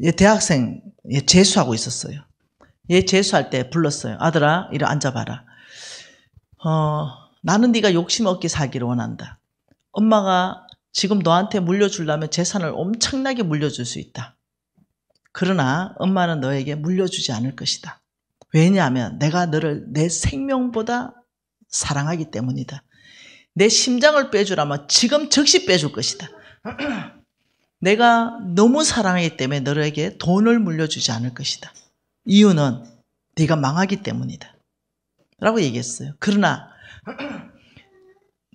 얘 대학생, 얘 재수하고 있었어요. 얘 재수할 때 불렀어요. 아들아, 이리 앉아봐라. 나는 네가 욕심 없게 살기를 원한다. 엄마가 지금 너한테 물려주려면 재산을 엄청나게 물려줄 수 있다. 그러나 엄마는 너에게 물려주지 않을 것이다. 왜냐하면 내가 너를 내 생명보다 사랑하기 때문이다. 내 심장을 빼주라면 지금 즉시 빼줄 것이다. 내가 너무 사랑하기 때문에 너에게 돈을 물려주지 않을 것이다. 이유는 네가 망하기 때문이다. 라고 얘기했어요. 그러나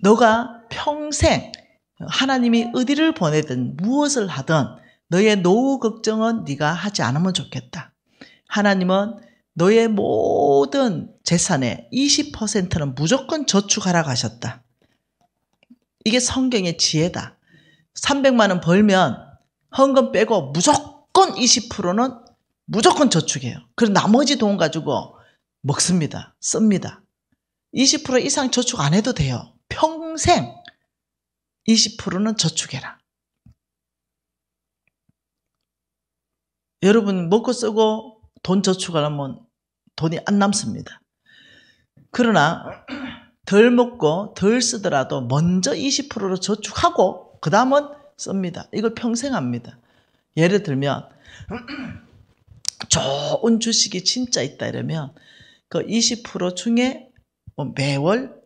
너가 평생 하나님이 어디를 보내든 무엇을 하든 너의 노후 걱정은 네가 하지 않으면 좋겠다. 하나님은 너의 모든 재산의 20%는 무조건 저축하라고 하셨다. 이게 성경의 지혜다. 300만 원 벌면 헌금 빼고 무조건 20%는 무조건 저축해요. 그리고 나머지 돈 가지고 먹습니다. 씁니다. 20% 이상 저축 안 해도 돼요. 평생 20%는 저축해라. 여러분 먹고 쓰고 돈 저축하려면 돈이 안 남습니다. 그러나 덜 먹고 덜 쓰더라도 먼저 20%로 저축하고 그 다음은 씁니다. 이걸 평생 합니다. 예를 들면 좋은 주식이 진짜 있다 이러면 그 20% 중에 매월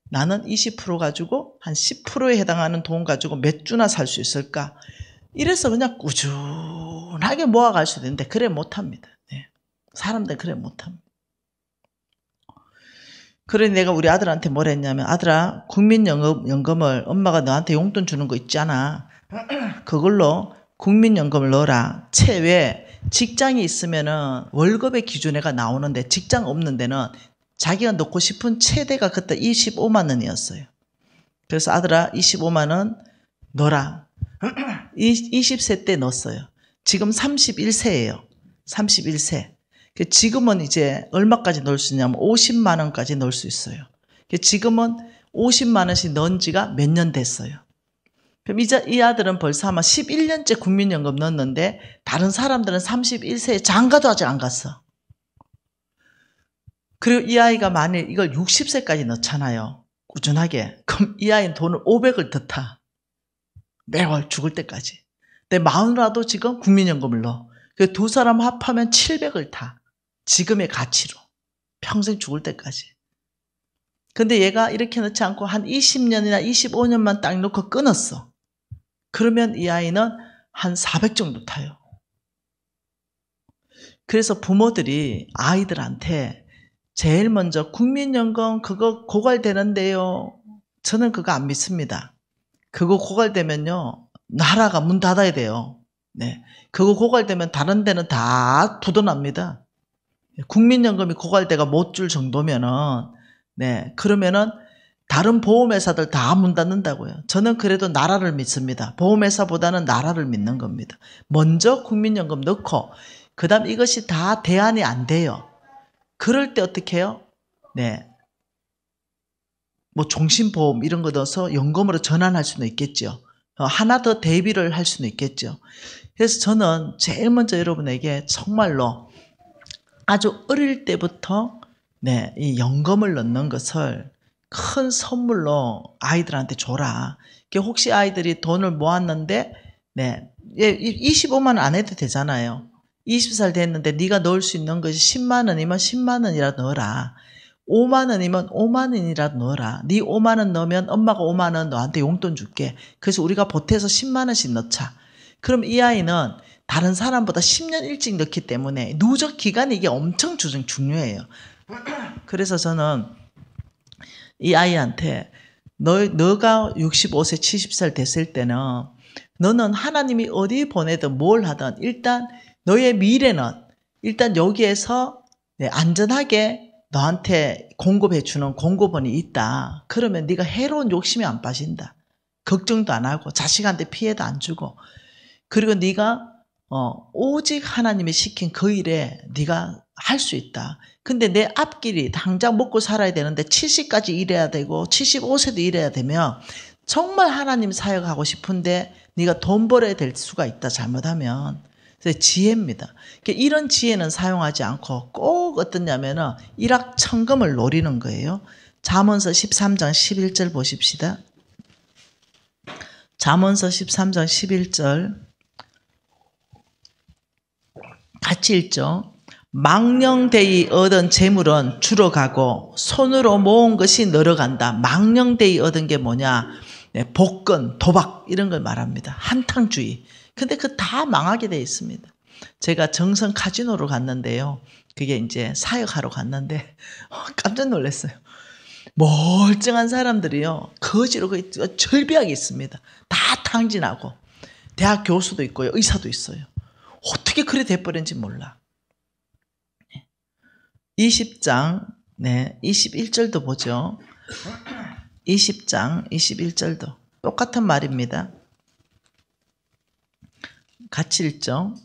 나는 20% 가지고 한 10%에 해당하는 돈 가지고 몇 주나 살 수 있을까? 이래서 그냥 꾸준하게 모아갈 수도 있는데 그래 못합니다. 네. 사람들은 그래 못합니다. 그래 내가 우리 아들한테 뭘 했냐면 아들아 국민연금을 엄마가 너한테 용돈 주는 거 있잖아. 그걸로 국민연금을 넣어라. 채외 직장이 있으면은 월급의 기준에가 나오는데 직장 없는 데는 자기가 넣고 싶은 최대가 그때 25만 원이었어요. 그래서 아들아 25만 원 넣어라. 20세 때 넣었어요. 지금 31세예요. 31세. 지금은 이제 얼마까지 넣을 수 있냐면 50만 원까지 넣을 수 있어요. 지금은 50만 원씩 넣은 지가 몇 년 됐어요. 그럼 이제 이 아들은 벌써 아마 11년째 국민연금 넣었는데 다른 사람들은 31세에 장가도 아직 안 갔어. 그리고 이 아이가 만일 이걸 60세까지 넣잖아요. 꾸준하게. 그럼 이 아이는 돈을 500을 더 타. 매월 죽을 때까지. 근데 마누라도 지금 국민연금을 넣어. 그 두 사람 합하면 700을 타. 지금의 가치로. 평생 죽을 때까지. 근데 얘가 이렇게 넣지 않고 한 20년이나 25년만 딱 넣고 끊었어. 그러면 이 아이는 한 400 정도 타요. 그래서 부모들이 아이들한테 제일 먼저 국민연금 그거 고갈되는데요. 저는 그거 안 믿습니다. 그거 고갈되면요. 나라가 문 닫아야 돼요. 네. 그거 고갈되면 다른 데는 다 부도납니다. 국민연금이 고갈돼가 못 줄 정도면은, 네. 그러면은 다른 보험회사들 다 문 닫는다고요. 저는 그래도 나라를 믿습니다. 보험회사보다는 나라를 믿는 겁니다. 먼저 국민연금 넣고, 그 다음 이것이 다 대안이 안 돼요. 그럴 때 어떻게 해요? 네. 뭐 종신보험 이런 거 넣어서 연금으로 전환할 수는 있겠죠. 하나 더 대비를 할 수는 있겠죠. 그래서 저는 제일 먼저 여러분에게 정말로 아주 어릴 때부터 네, 이 연금을 넣는 것을 큰 선물로 아이들한테 줘라. 혹시 아이들이 돈을 모았는데 네, 25만 원 안 해도 되잖아요. 20살 됐는데 네가 넣을 수 있는 것이 10만 원이면 10만 원이라도 넣어라. 5만 원이면 5만 원이라도 넣어라. 네 5만 원 넣으면 엄마가 5만 원 너한테 용돈 줄게. 그래서 우리가 보태서 10만 원씩 넣자. 그럼 이 아이는 다른 사람보다 10년 일찍 넣기 때문에 누적 기간이 이게 엄청 중요해요. 그래서 저는 이 아이한테 너가 65세 70살 됐을 때는 너는 하나님이 어디 보내든 뭘 하든 일단 너의 미래는 일단 여기에서 안전하게 너한테 공급해주는 공급원이 있다. 그러면 네가 해로운 욕심이 안 빠진다. 걱정도 안 하고 자식한테 피해도 안 주고 그리고 네가 오직 하나님이 시킨 그 일에 네가 할 수 있다. 근데 내 앞길이 당장 먹고 살아야 되는데 70까지 일해야 되고 75세도 일해야 되면 정말 하나님 사역하고 싶은데 네가 돈 벌어야 될 수가 있다. 잘못하면. 그래서 지혜입니다. 이런 지혜는 사용하지 않고 꼭 어떠냐면은 일확천금을 노리는 거예요. 잠언서 13장 11절 보십시다. 잠언서 13장 11절 같이 읽죠. 망령되이 얻은 재물은 줄어가고 손으로 모은 것이 늘어간다. 망령되이 얻은 게 뭐냐? 네, 복권, 도박 이런 걸 말합니다. 한탕주의. 근데 그 다 망하게 돼 있습니다. 제가 정성 카지노로 갔는데요. 그게 이제 사역하러 갔는데 깜짝 놀랐어요. 멀쩡한 사람들이요. 거지로 절비하게 있습니다. 다 탕진하고. 대학 교수도 있고요. 의사도 있어요. 어떻게 그래 돼버린지 몰라. 20장, 네, 21절도 보죠. 20장, 21절도. 똑같은 말입니다. 같이 읽죠.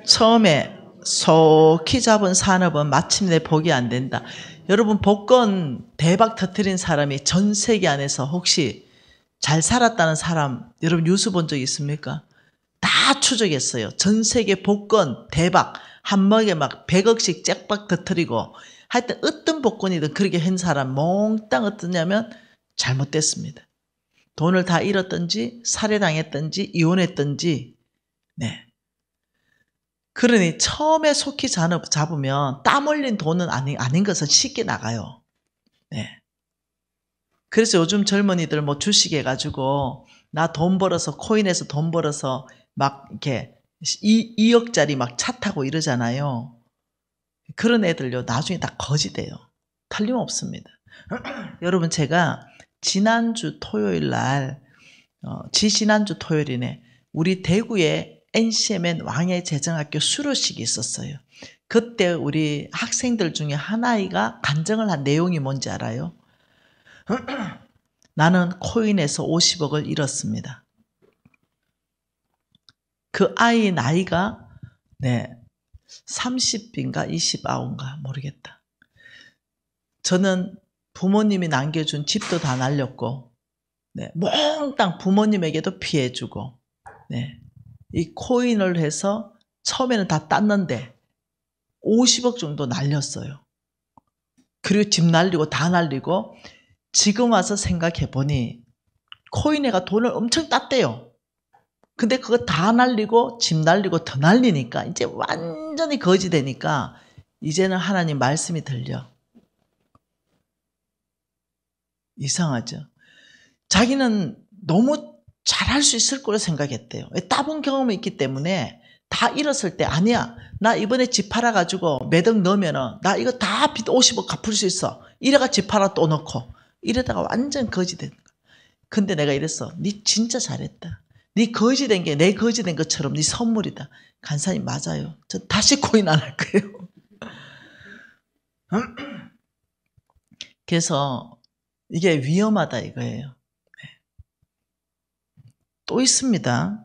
처음에 속히 잡은 산업은 마침내 복이 안 된다. 여러분, 복권 대박 터뜨린 사람이 전 세계 안에서 혹시 잘 살았다는 사람, 여러분 뉴스 본 적 있습니까? 다 추적했어요. 전 세계 복권 대박, 한 먹에 막 100억씩 잭박 터뜨리고, 하여튼 어떤 복권이든 그렇게 한 사람 몽땅 어떠냐면 잘못됐습니다. 돈을 다 잃었든지 살해당했든지 이혼했든지. 네. 그러니 처음에 속히 잡으면 땀 흘린 돈은 아닌 것은 쉽게 나가요. 네. 그래서 요즘 젊은이들 뭐 주식 해가지고 나 돈 벌어서 코인에서 돈 벌어서 막 이렇게 2억짜리 막 차 타고 이러잖아요. 그런 애들요 나중에 다 거지 돼요. 틀림없습니다. 여러분, 제가 지난주 토요일 날 지난주 토요일이네, 우리 대구에 NCMN 왕의 재정학교 수료식이 있었어요. 그때 우리 학생들 중에 한 아이가 간증을 한 내용이 뭔지 알아요? 나는 코인에서 50억을 잃었습니다. 그 아이 나이가 30인가 29인가 모르겠다. 저는 부모님이 남겨준 집도 다 날렸고, 몽땅 부모님에게도 피해주고, 이 코인을 해서 처음에는 다 땄는데 50억 정도 날렸어요. 그리고 집 날리고 다 날리고, 지금 와서 생각해 보니 코인에가 돈을 엄청 땄대요. 근데 그거 다 날리고 집 날리고 더 날리니까 이제 완전히 거지 되니까 이제는 하나님 말씀이 들려. 이상하죠? 자기는 너무 잘할 수 있을 거라 생각했대요. 따본 경험이 있기 때문에 다 잃었을 때 아니야, 나 이번에 집 팔아가지고 매덕 넣으면은 나 이거 다 빚 50억 갚을 수 있어. 이래가 집 팔아 또 넣고 이러다가 완전 거지 된 거야. 근데 내가 이랬어. 니 진짜 잘했다. 니 거지 된 게 내 거지 된 것처럼 니 선물이다. 간사님 맞아요. 저 다시 코인 안 할 거예요. 그래서 이게 위험하다 이거예요. 또 있습니다.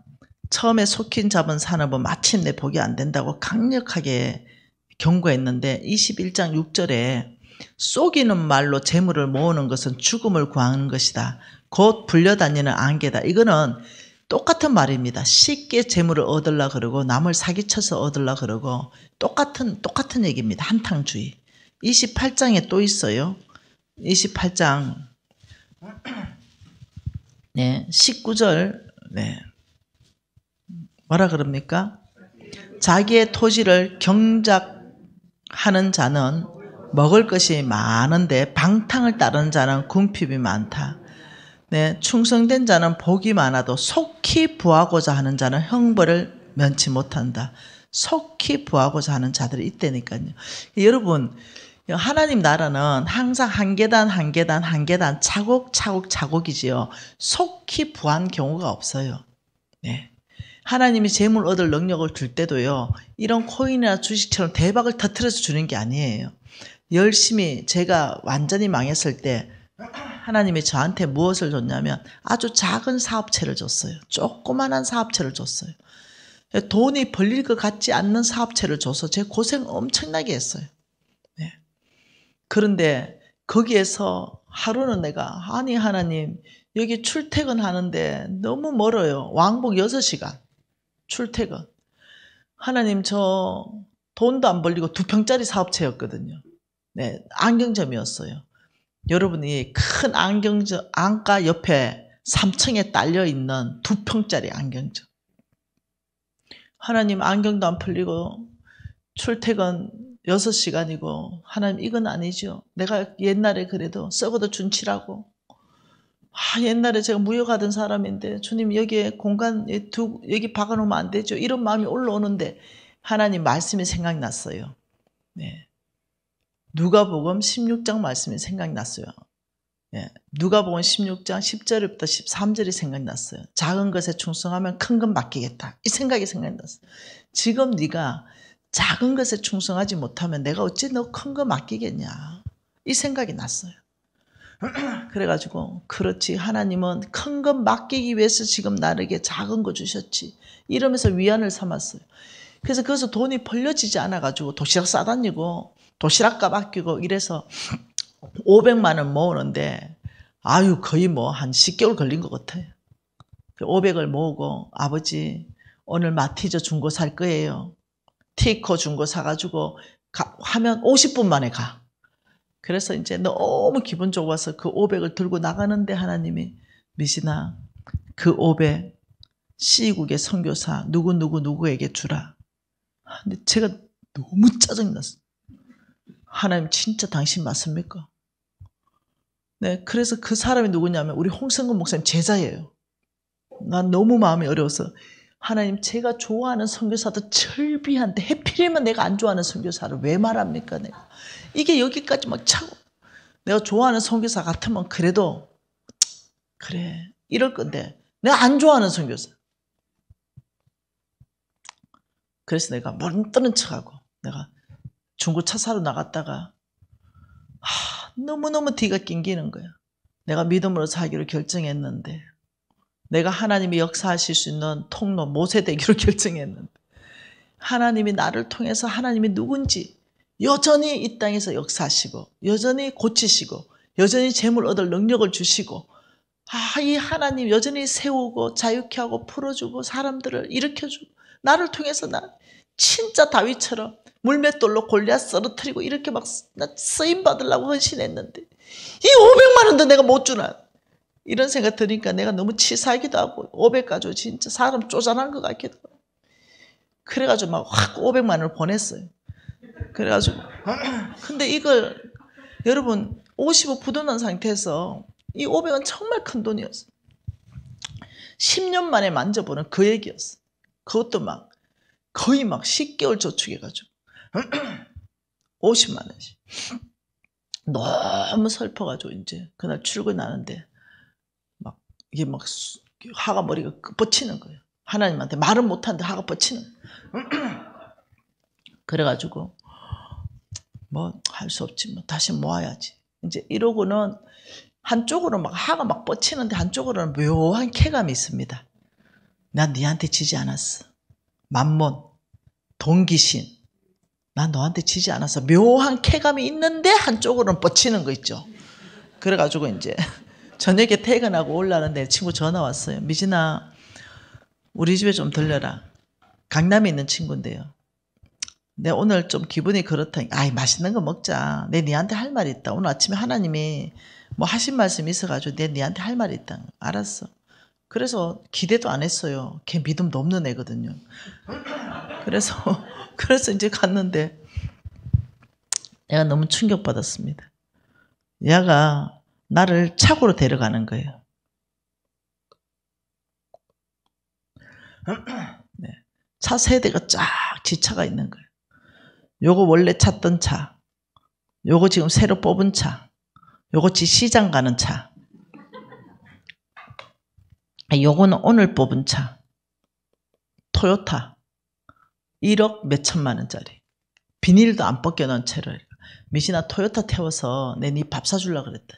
처음에 속힌 잡은 산업은 마침내 복이 안 된다고 강력하게 경고했는데 21장 6절에 속이는 말로 재물을 모으는 것은 죽음을 구하는 것이다. 곧 불려다니는 안개다. 이거는 똑같은 말입니다. 쉽게 재물을 얻으려 그러고 남을 사기쳐서 얻으려 그러고 똑같은 얘기입니다. 한탕주의. 28장에 또 있어요. 28장 19절 뭐라 그럽니까? 자기의 토지를 경작하는 자는 먹을 것이 많은데 방탕을 따르는 자는 궁핍이 많다. 충성된 자는 복이 많아도 속히 부하고자 하는 자는 형벌을 면치 못한다. 속히 부하고자 하는 자들이 있다니까요. 여러분, 하나님 나라는 항상 한 계단 한 계단 한 계단 차곡차곡이지요. 속히 부한 경우가 없어요. 하나님이 재물 얻을 능력을 줄 때도요, 이런 코인이나 주식처럼 대박을 터뜨려서 주는 게 아니에요. 열심히 제가 완전히 망했을 때 하나님이 저한테 무엇을 줬냐면 아주 작은 사업체를 줬어요. 조그만한 사업체를 줬어요. 돈이 벌릴 것 같지 않는 사업체를 줘서 제가 고생 엄청나게 했어요. 그런데 거기에서 하루는 내가 아니 하나님, 여기 출퇴근하는데 너무 멀어요. 왕복 6시간 출퇴근. 하나님, 저 돈도 안 벌리고 2평짜리 사업체였거든요. 안경점이었어요. 여러분이 큰 안경점 안가 옆에 3층에 딸려있는 2평짜리 안경점. 하나님, 안경도 안 팔리고 출퇴근 6시간이고 하나님 이건 아니죠. 내가 옛날에 그래도 썩어도 준치라고 옛날에 제가 무역하던 사람인데 주님 여기에 공간 여기 박아놓으면 안 되죠. 이런 마음이 올라오는데 하나님 말씀이 생각났어요. 네. 누가복음 16장 말씀이 생각났어요. 네. 누가복음 16장 10절부터 13절이 생각났어요. 작은 것에 충성하면 큰 것 맡기겠다. 이 생각이 생각났어요. 지금 네가 작은 것에 충성하지 못하면 내가 어찌 너 큰 거 맡기겠냐. 이 생각이 났어요. 그래가지고 그렇지 하나님은 큰 것 맡기기 위해서 지금 나에게 작은 거 주셨지. 이러면서 위안을 삼았어요. 그래서 거기서 돈이 벌려지지 않아가지고 도시락 싸다니고 도시락값 아끼고 이래서 500만 원 모으는데 아유 거의 뭐 한 10개월 걸린 것 같아요. 500을 모으고 아버지 오늘 마티저 중고 살 거예요. 티코 중고 사가지고 하면 50분 만에 가. 그래서 이제 너무 기분 좋아서 그 500을 들고 나가는데 하나님이 미신아 그 500 시국의 선교사 누구에게 주라. 근데 제가 너무 짜증났어요. 하나님 진짜 당신 맞습니까? 네, 그래서 그 사람이 누구냐면 우리 홍성근 목사님 제자예요. 난 너무 마음이 어려워서 하나님 제가 좋아하는 선교사도 철비한데 해필이면 내가 안 좋아하는 선교사를 왜 말합니까? 내가 이게 여기까지 막 차고 내가 좋아하는 선교사 같으면 그래도 그래 이럴 건데 내가 안 좋아하는 선교사. 그래서 내가 머리 뜨는 척하고 내가 중고차 사러 나갔다가 너무너무 뒤가 낑기는 거야. 내가 믿음으로 살기로 결정했는데 내가 하나님이 역사하실 수 있는 통로 모세되기로 결정했는데 하나님이 나를 통해서 하나님이 누군지 여전히 이 땅에서 역사하시고 여전히 고치시고 여전히 재물 얻을 능력을 주시고 이 하나님 여전히 세우고 자유케 하고 풀어주고 사람들을 일으켜주고 나를 통해서 나 진짜 다윗처럼 물맷돌로 골리앗 쓰러뜨리고 이렇게 막 나 쓰임 받으려고 헌신했는데 이 500만 원도 내가 못 주나 이런 생각 드니까 내가 너무 치사하기도 하고 500 가지고 진짜 사람 쪼잔한 것 같기도 하고 그래가지고 막 확 500만 원을 보냈어요. 그래가지고 근데 이걸 여러분 55 부도난 상태에서 이 500은 정말 큰 돈이었어요. 10년 만에 만져보는 그 얘기였어. 그것도 막 거의 막 10개월 저축해가지고 50만 원씩. 너무 슬퍼가지고 이제 그날 출근하는데 막 이게 막 화가 머리가 뻗치는 거예요. 하나님한테 말은 못하는데 화가 뻗치는 거예요. 그래가지고 뭐 할 수 없지 뭐 다시 모아야지. 이제 이러고는 한쪽으로 막 화가 막 뻗치는데 한쪽으로는 묘한 쾌감이 있습니다. 난 니한테 지지 않았어. 만몬, 동기신. 난 너한테 지지 않았어. 묘한 쾌감이 있는데 한쪽으로는 뻗치는 거 있죠. 그래가지고 이제 저녁에 퇴근하고 올라가는데 친구 전화 왔어요. 미진아 우리 집에 좀 들려라. 강남에 있는 친구인데요. 내 오늘 좀 기분이 그렇다. 아이 맛있는 거 먹자. 내 니한테 할 말이 있다. 오늘 아침에 하나님이 뭐 하신 말씀이 있어가지고 내 니한테 할 말이 있다. 알았어. 그래서 기대도 안 했어요. 걔 믿음도 없는 애거든요. 그래서 이제 갔는데 내가 너무 충격받았습니다. 얘가 나를 차고로 데려가는 거예요. 네. 차 세대가 쫙 지차가 있는 거예요. 요거 원래 찾던 차, 요거 지금 새로 뽑은 차, 요거 시장 가는 차, 요거는 오늘 뽑은 차, 토요타 1억 몇천만 원짜리 비닐도 안 벗겨놓은 채로 미신아 토요타 태워서 내 니 밥 사주려고 그랬다.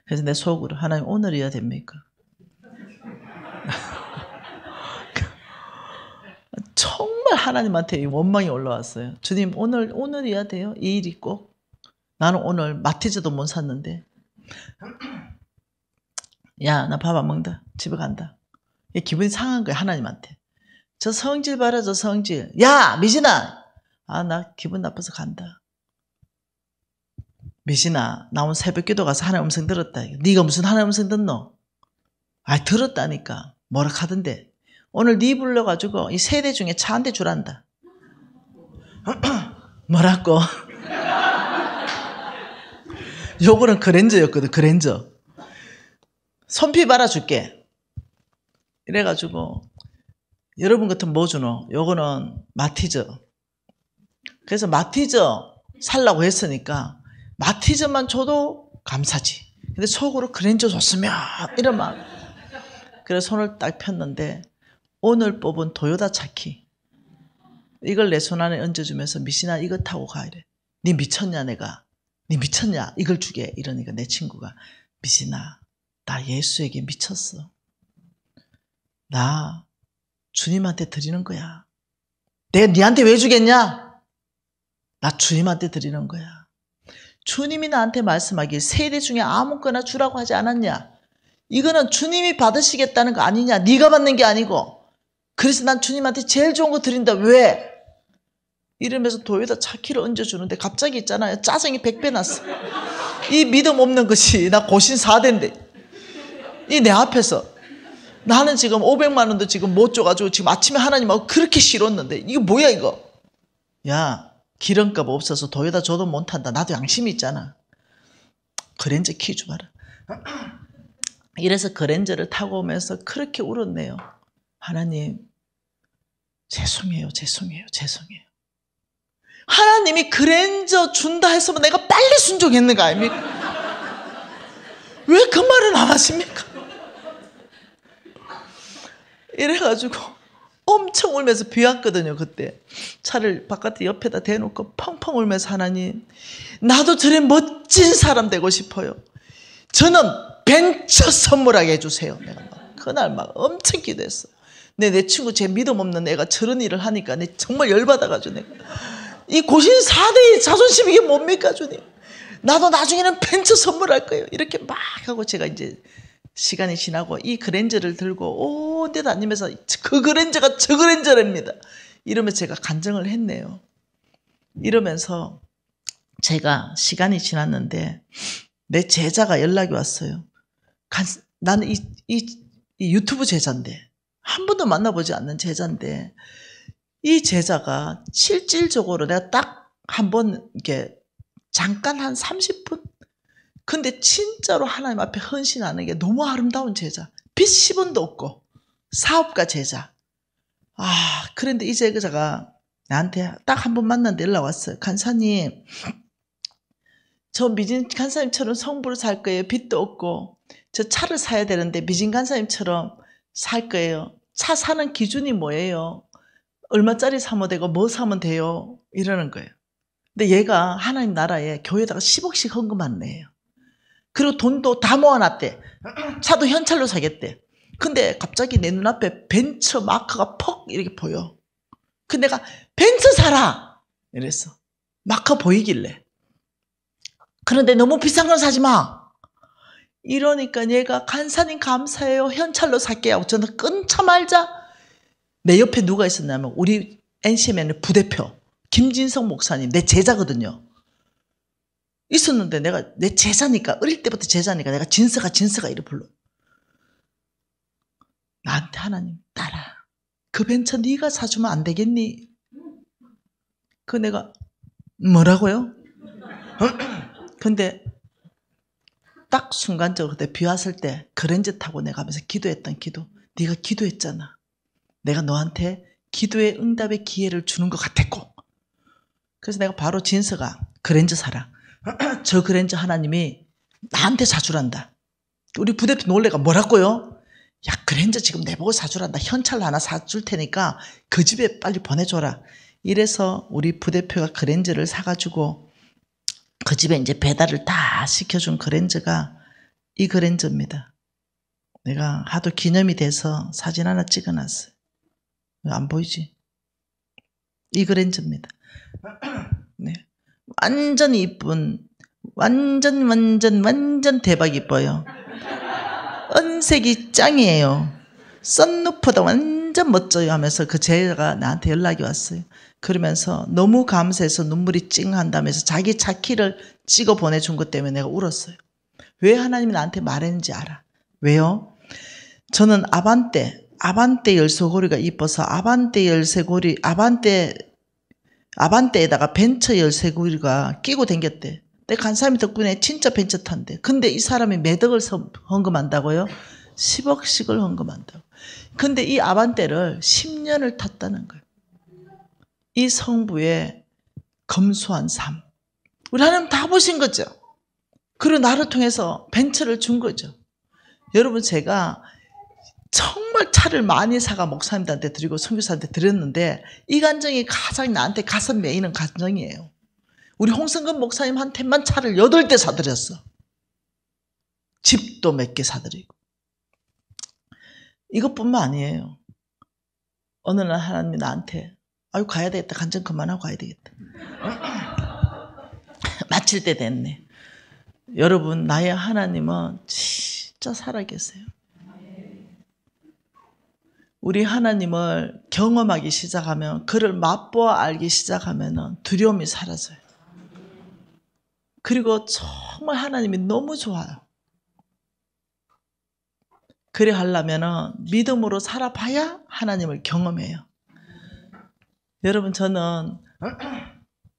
그래서 내 속으로 하나님 오늘이야 됩니까? 정말 하나님한테 원망이 올라왔어요. 주님 오늘이야 돼요? 이 일이 꼭? 나는 오늘 마티즈도 못 샀는데 야 나 밥 안 먹는다. 집에 간다. 기분이 상한 거야 하나님한테. 저 성질 봐라 저 성질. 야 미진아 나 기분 나빠서 간다. 미진아 나 오늘 새벽기도 가서 하나님 음성 들었다. 네가 무슨 하나님 음성 듣노? 들었다니까. 뭐라 하던데. 오늘 네 불러가지고 이 세대 중에 차 한 대 주란다. 뭐라고? 요거는 그랜저였거든. 그랜저. 손피 말아줄게. 이래가지고 여러분 같으면 뭐 주노? 요거는 마티저. 그래서 마티저 살라고 했으니까 마티저만 줘도 감사지. 근데 속으로 그랜저 줬으면 이런 마음. 그래서 손을 딱 폈는데 오늘 뽑은 도요타 차키 이걸 내 손 안에 얹어주면서 미신아 이거 타고 가 이래. 니 미쳤냐 내가. 니 미쳤냐 이걸 주게 이러니까 내 친구가 미신아 나 예수에게 미쳤어. 나 주님한테 드리는 거야. 내가 니한테 왜 주겠냐? 나 주님한테 드리는 거야. 주님이 나한테 말씀하길 세대 중에 아무거나 주라고 하지 않았냐? 이거는 주님이 받으시겠다는 거 아니냐? 네가 받는 게 아니고. 그래서 난 주님한테 제일 좋은 거 드린다. 왜? 이러면서 도요타 차키를 얹어주는데 갑자기 있잖아요. 짜증이 100배 났어. 이 믿음 없는 것이 나 고신 4대인데 이 내 앞에서 나는 지금 500만 원도 지금 못 줘가지고 지금 아침에 하나님하고 그렇게 싫었는데 이거 뭐야 이거. 야 기름값 없어서 도요타 줘도 못 탄다. 나도 양심이 있잖아. 그랜저 키 줘봐라. 이래서 그랜저를 타고 오면서 그렇게 울었네요. 하나님 죄송해요. 하나님이 그랜저 준다 했으면 내가 빨리 순종했는 거 아닙니까? 왜 그 말은 안 하십니까? 이래가지고 엄청 울면서 비 왔거든요. 그때 차를 바깥에 옆에다 대놓고 펑펑 울면서 하나님 나도 저런 멋진 사람 되고 싶어요. 저는 벤처 선물하게 해주세요. 내가 막 그날 막 엄청 기도했어요. 내 친구 제 믿음 없는 애가 저런 일을 하니까 내 정말 열받아가지고 내가 이 고신 4대의 자존심 이게 뭡니까 주님. 나도 나중에는 벤처 선물할 거예요. 이렇게 막 하고 제가 이제 시간이 지나고 이 그랜저를 들고 온 데 다니면서 그 그랜저가 저 그랜저랍니다. 이러면서 제가 간증을 했네요. 이러면서 제가 시간이 지났는데 내 제자가 연락이 왔어요. 나는 이 유튜브 제자인데 한 번도 만나보지 않는 제자인데 이 제자가 실질적으로 내가 딱 한 번 이렇게 잠깐 한 30분 근데 진짜로 하나님 앞에 헌신하는 게 너무 아름다운 제자. 빚 10원도 없고 사업가 제자. 그런데 이 제자가 나한테 딱 한 번 만났는데 연락 왔어요. 간사님 저 미진 간사님처럼 성부로 살 거예요. 빚도 없고 저 차를 사야 되는데 미진 간사님처럼 살 거예요. 차 사는 기준이 뭐예요? 얼마짜리 사면 되고 뭐 사면 돼요? 이러는 거예요. 근데 얘가 하나님 나라에 교회에다가 10억씩 헌금하는 애예요. 그리고 돈도 다 모아놨대. 차도 현찰로 사겠대. 근데 갑자기 내 눈앞에 벤처 마크가 퍽 이렇게 보여. 근데 내가 벤처 사라! 이랬어. 마크 보이길래. 그런데 너무 비싼 건 사지 마! 이러니까 얘가 간사님 감사해요. 현찰로 살게요 하고 저는 끊자 말자 내 옆에 누가 있었냐면 우리 NCM의 부대표 김진성 목사님 내 제자거든요. 있었는데 내가 내 제자니까 어릴 때부터 제자니까 내가 진서가 이래 불러. 나한테 하나님 딸아 그 벤처 네가 사주면 안 되겠니? 그 내가 뭐라고요? 근데 딱 순간적으로 그때 비 왔을 때 그랜저 타고 내가 가면서 기도했던 기도 네가 기도했잖아. 내가 너한테 기도의 응답의 기회를 주는 것 같았고 그래서 내가 바로 진서가 그랜저 사라. 저 그랜저 하나님이 나한테 사주란다. 우리 부대표 놀래가 뭐라고요? 야 그랜저 지금 내보고 사주란다. 현찰로 하나 사줄 테니까 그 집에 빨리 보내줘라. 이래서 우리 부대표가 그랜저를 사가지고 그 집에 이제 배달을 다 시켜준 그랜저가 이 그랜저입니다. 내가 하도 기념이 돼서 사진 하나 찍어놨어요. 안 보이지? 이 그랜저입니다. 네. 완전 이쁜, 완전 대박 이뻐요. 은색이 짱이에요. 썬루프보다 완전 멋져요 하면서 그 제자가 나한테 연락이 왔어요. 그러면서 너무 감사해서 눈물이 찡한다면서 자기 차 키를 찍어 보내준 것 때문에 내가 울었어요. 왜 하나님이 나한테 말했는지 알아. 왜요? 저는 아반떼 열쇠고리가 이뻐서 아반떼 열쇠고리, 아반떼 아반떼에다가 벤처 열쇠고리가 끼고 댕겼대. 내 간사님 덕분에 진짜 벤처 탄대. 근데 이 사람이 몇 억을 헌금한다고요? 10억씩을 헌금한다고. 근데 이 아반떼를 10년을 탔다는 거예요. 이 성부의 검소한 삶. 우리 하나님 다 보신 거죠. 그리고 나를 통해서 벤처를 준 거죠. 여러분, 제가 정말 차를 많이 사가 목사님들한테 드리고 선교사한테 드렸는데 이 감정이 가장 나한테 가슴 메이는 감정이에요. 우리 홍성근 목사님한테만 차를 8대 사드렸어. 집도 몇 개 사드리고. 이것뿐만 아니에요. 어느 날 하나님이 나한테 아유 가야 되겠다. 간증 그만하고 가야 되겠다. 마칠 때 됐네. 여러분, 나의 하나님은 진짜 살아계세요. 우리 하나님을 경험하기 시작하면, 그를 맛보아 알기 시작하면 두려움이 사라져요. 그리고 정말 하나님이 너무 좋아요. 그래 하려면 믿음으로 살아봐야 하나님을 경험해요. 여러분, 저는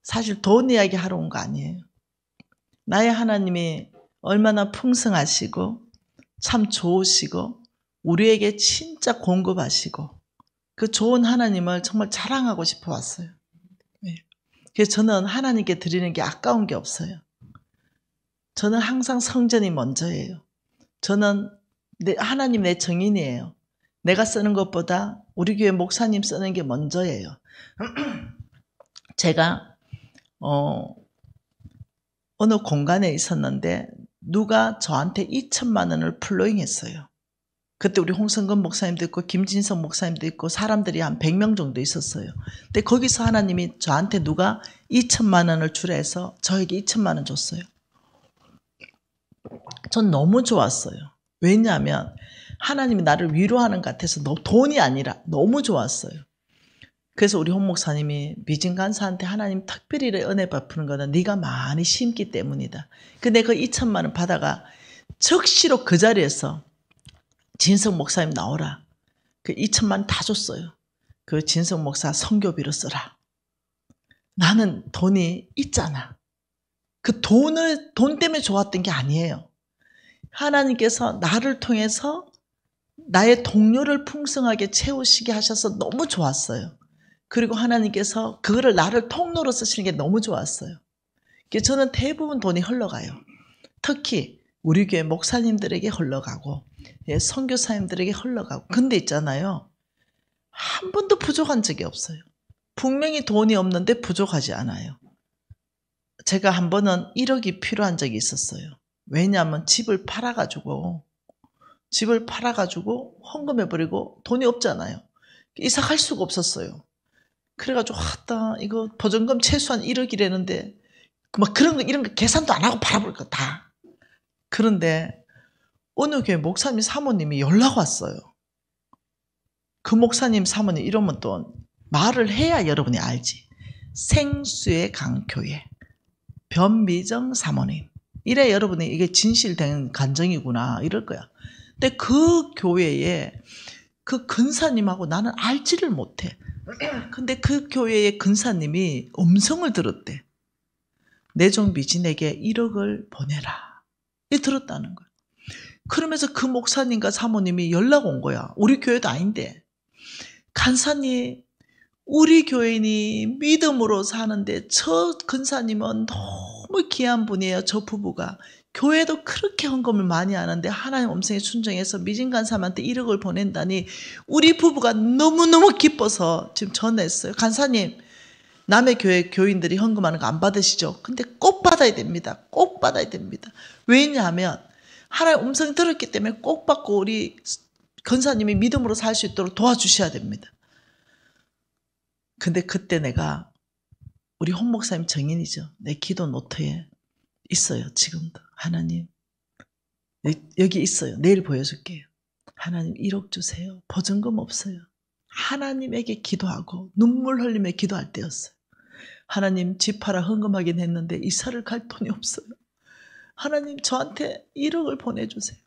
사실 돈 이야기 하러 온 거 아니에요. 나의 하나님이 얼마나 풍성하시고 참 좋으시고 우리에게 진짜 공급하시고 그 좋은 하나님을 정말 자랑하고 싶어 왔어요. 그래서 저는 하나님께 드리는 게 아까운 게 없어요. 저는 항상 성전이 먼저예요. 저는 하나님 내 정인이에요. 내가 쓰는 것보다 우리 교회 목사님 쓰는 게 먼저예요. 제가 어느 공간에 있었는데 누가 저한테 2천만 원을 플로잉했어요. 그때 우리 홍성근 목사님도 있고 김진성 목사님도 있고 사람들이 한 100명 정도 있었어요. 근데 거기서 하나님이 저한테 누가 2천만 원을 주라 해서 저에게 2천만 원 줬어요. 전 너무 좋았어요. 왜냐하면 하나님이 나를 위로하는 것 같아서 돈이 아니라 너무 좋았어요. 그래서 우리 홍 목사님이 미진 간사한테 하나님 특별히 은혜 베푸는 거는 네가 많이 심기 때문이다. 근데 그 2천만 원 받아가 즉시로 그 자리에서 진성 목사님 나오라. 그 2천만 원 다 줬어요. 그 진성 목사 선교비로 써라. 나는 돈이 있잖아. 그 돈 때문에 좋았던 게 아니에요. 하나님께서 나를 통해서 나의 동료를 풍성하게 채우시게 하셔서 너무 좋았어요. 그리고 하나님께서 그거를 나를 통로로 쓰시는 게 너무 좋았어요. 저는 대부분 돈이 흘러가요. 특히 우리 교회 목사님들에게 흘러가고 선교사님들에게 흘러가고. 근데 있잖아요, 한 번도 부족한 적이 없어요. 분명히 돈이 없는데 부족하지 않아요. 제가 한 번은 1억이 필요한 적이 있었어요. 왜냐하면 집을 팔아가지고 헌금해버리고 돈이 없잖아요. 이사 갈 수가 없었어요. 그래가지고 이거 보증금 최소한 1억이라는데 막 이런 거 계산도 안 하고 팔아버릴 거 다. 그런데 어느 교회 목사님 사모님이 연락 왔어요. 그 목사님 사모님 이러면 또 말을 해야 여러분이 알지. 생수의 강교회 변미정 사모님. 이래 여러분이 이게 진실된 간정이구나 이럴 거야. 근데 그 교회에 그 근사님하고 나는 알지를 못해. 근데 그 교회의 근사님이 음성을 들었대. 내 종 미진에게 1억을 보내라. 이 들었다는 거야. 그러면서 그 목사님과 사모님이 연락 온 거야. 우리 교회도 아닌데. 간사님, 우리 교인이 믿음으로 사는데 저 근사님은 너무 귀한 분이에요. 저 부부가. 교회도 그렇게 헌금을 많이 하는데 하나님 음성에 순종해서 미진 간사님한테 1억을 보낸다니 우리 부부가 너무너무 기뻐서 지금 전화했어요. 간사님, 남의 교회 교인들이 헌금하는 거 안 받으시죠? 근데 꼭 받아야 됩니다. 꼭 받아야 됩니다. 왜냐하면 하나님 음성 들었기 때문에 꼭 받고 우리 권사님이 믿음으로 살 수 있도록 도와주셔야 됩니다. 근데 그때 내가 우리 홍 목사님 정인이죠. 내 기도 노트에 있어요. 지금도. 하나님 여기 있어요. 내일 보여줄게요. 하나님 1억 주세요. 보증금 없어요. 하나님에게 기도하고 눈물 흘리며 기도할 때였어요. 하나님 집 팔아 헌금하긴 했는데 이사를 갈 돈이 없어요. 하나님 저한테 1억을 보내주세요.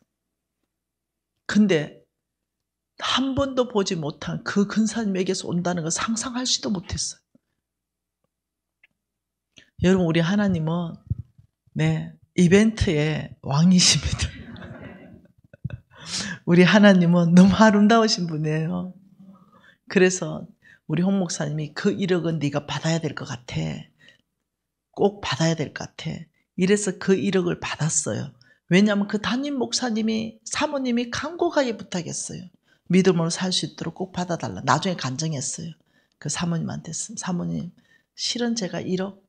근데 한 번도 보지 못한 그 근사님에게서 온다는 걸 상상하지도 못했어요. 여러분, 우리 하나님은 이벤트의 왕이십니다. 우리 하나님은 너무 아름다우신 분이에요. 그래서 우리 홍 목사님이 그 1억은 네가 받아야 될 것 같아. 꼭 받아야 될 것 같아. 이래서 그 1억을 받았어요. 왜냐하면 그 담임 목사님이, 사모님이 간곡하게 부탁했어요. 믿음으로 살 수 있도록 꼭 받아달라. 나중에 간증했어요. 그 사모님한테, 사모님, 실은 제가 1억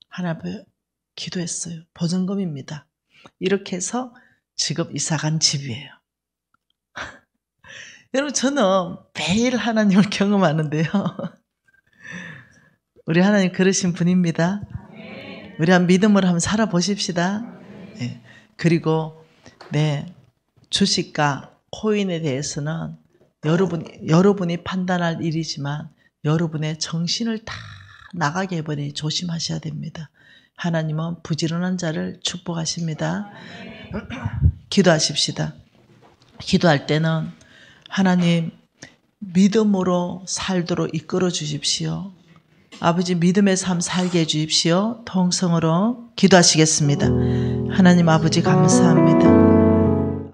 하나님 기도했어요. 보증금입니다. 이렇게 해서 지금 이사간 집이에요. 여러분, 저는 매일 하나님을 경험하는데요. 우리 하나님 그러신 분입니다. 우리 한 믿음으로 한번 살아보십시다. 네. 그리고 주식과 코인에 대해서는 여러분이 판단할 일이지만 여러분의 정신을 다 나가게 해버리니 조심하셔야 됩니다. 하나님은 부지런한 자를 축복하십니다. 기도하십시다. 기도할 때는 하나님, 믿음으로 살도록 이끌어 주십시오. 아버지, 믿음의 삶 살게 해주십시오. 통성으로 기도하시겠습니다. 하나님 아버지, 감사합니다.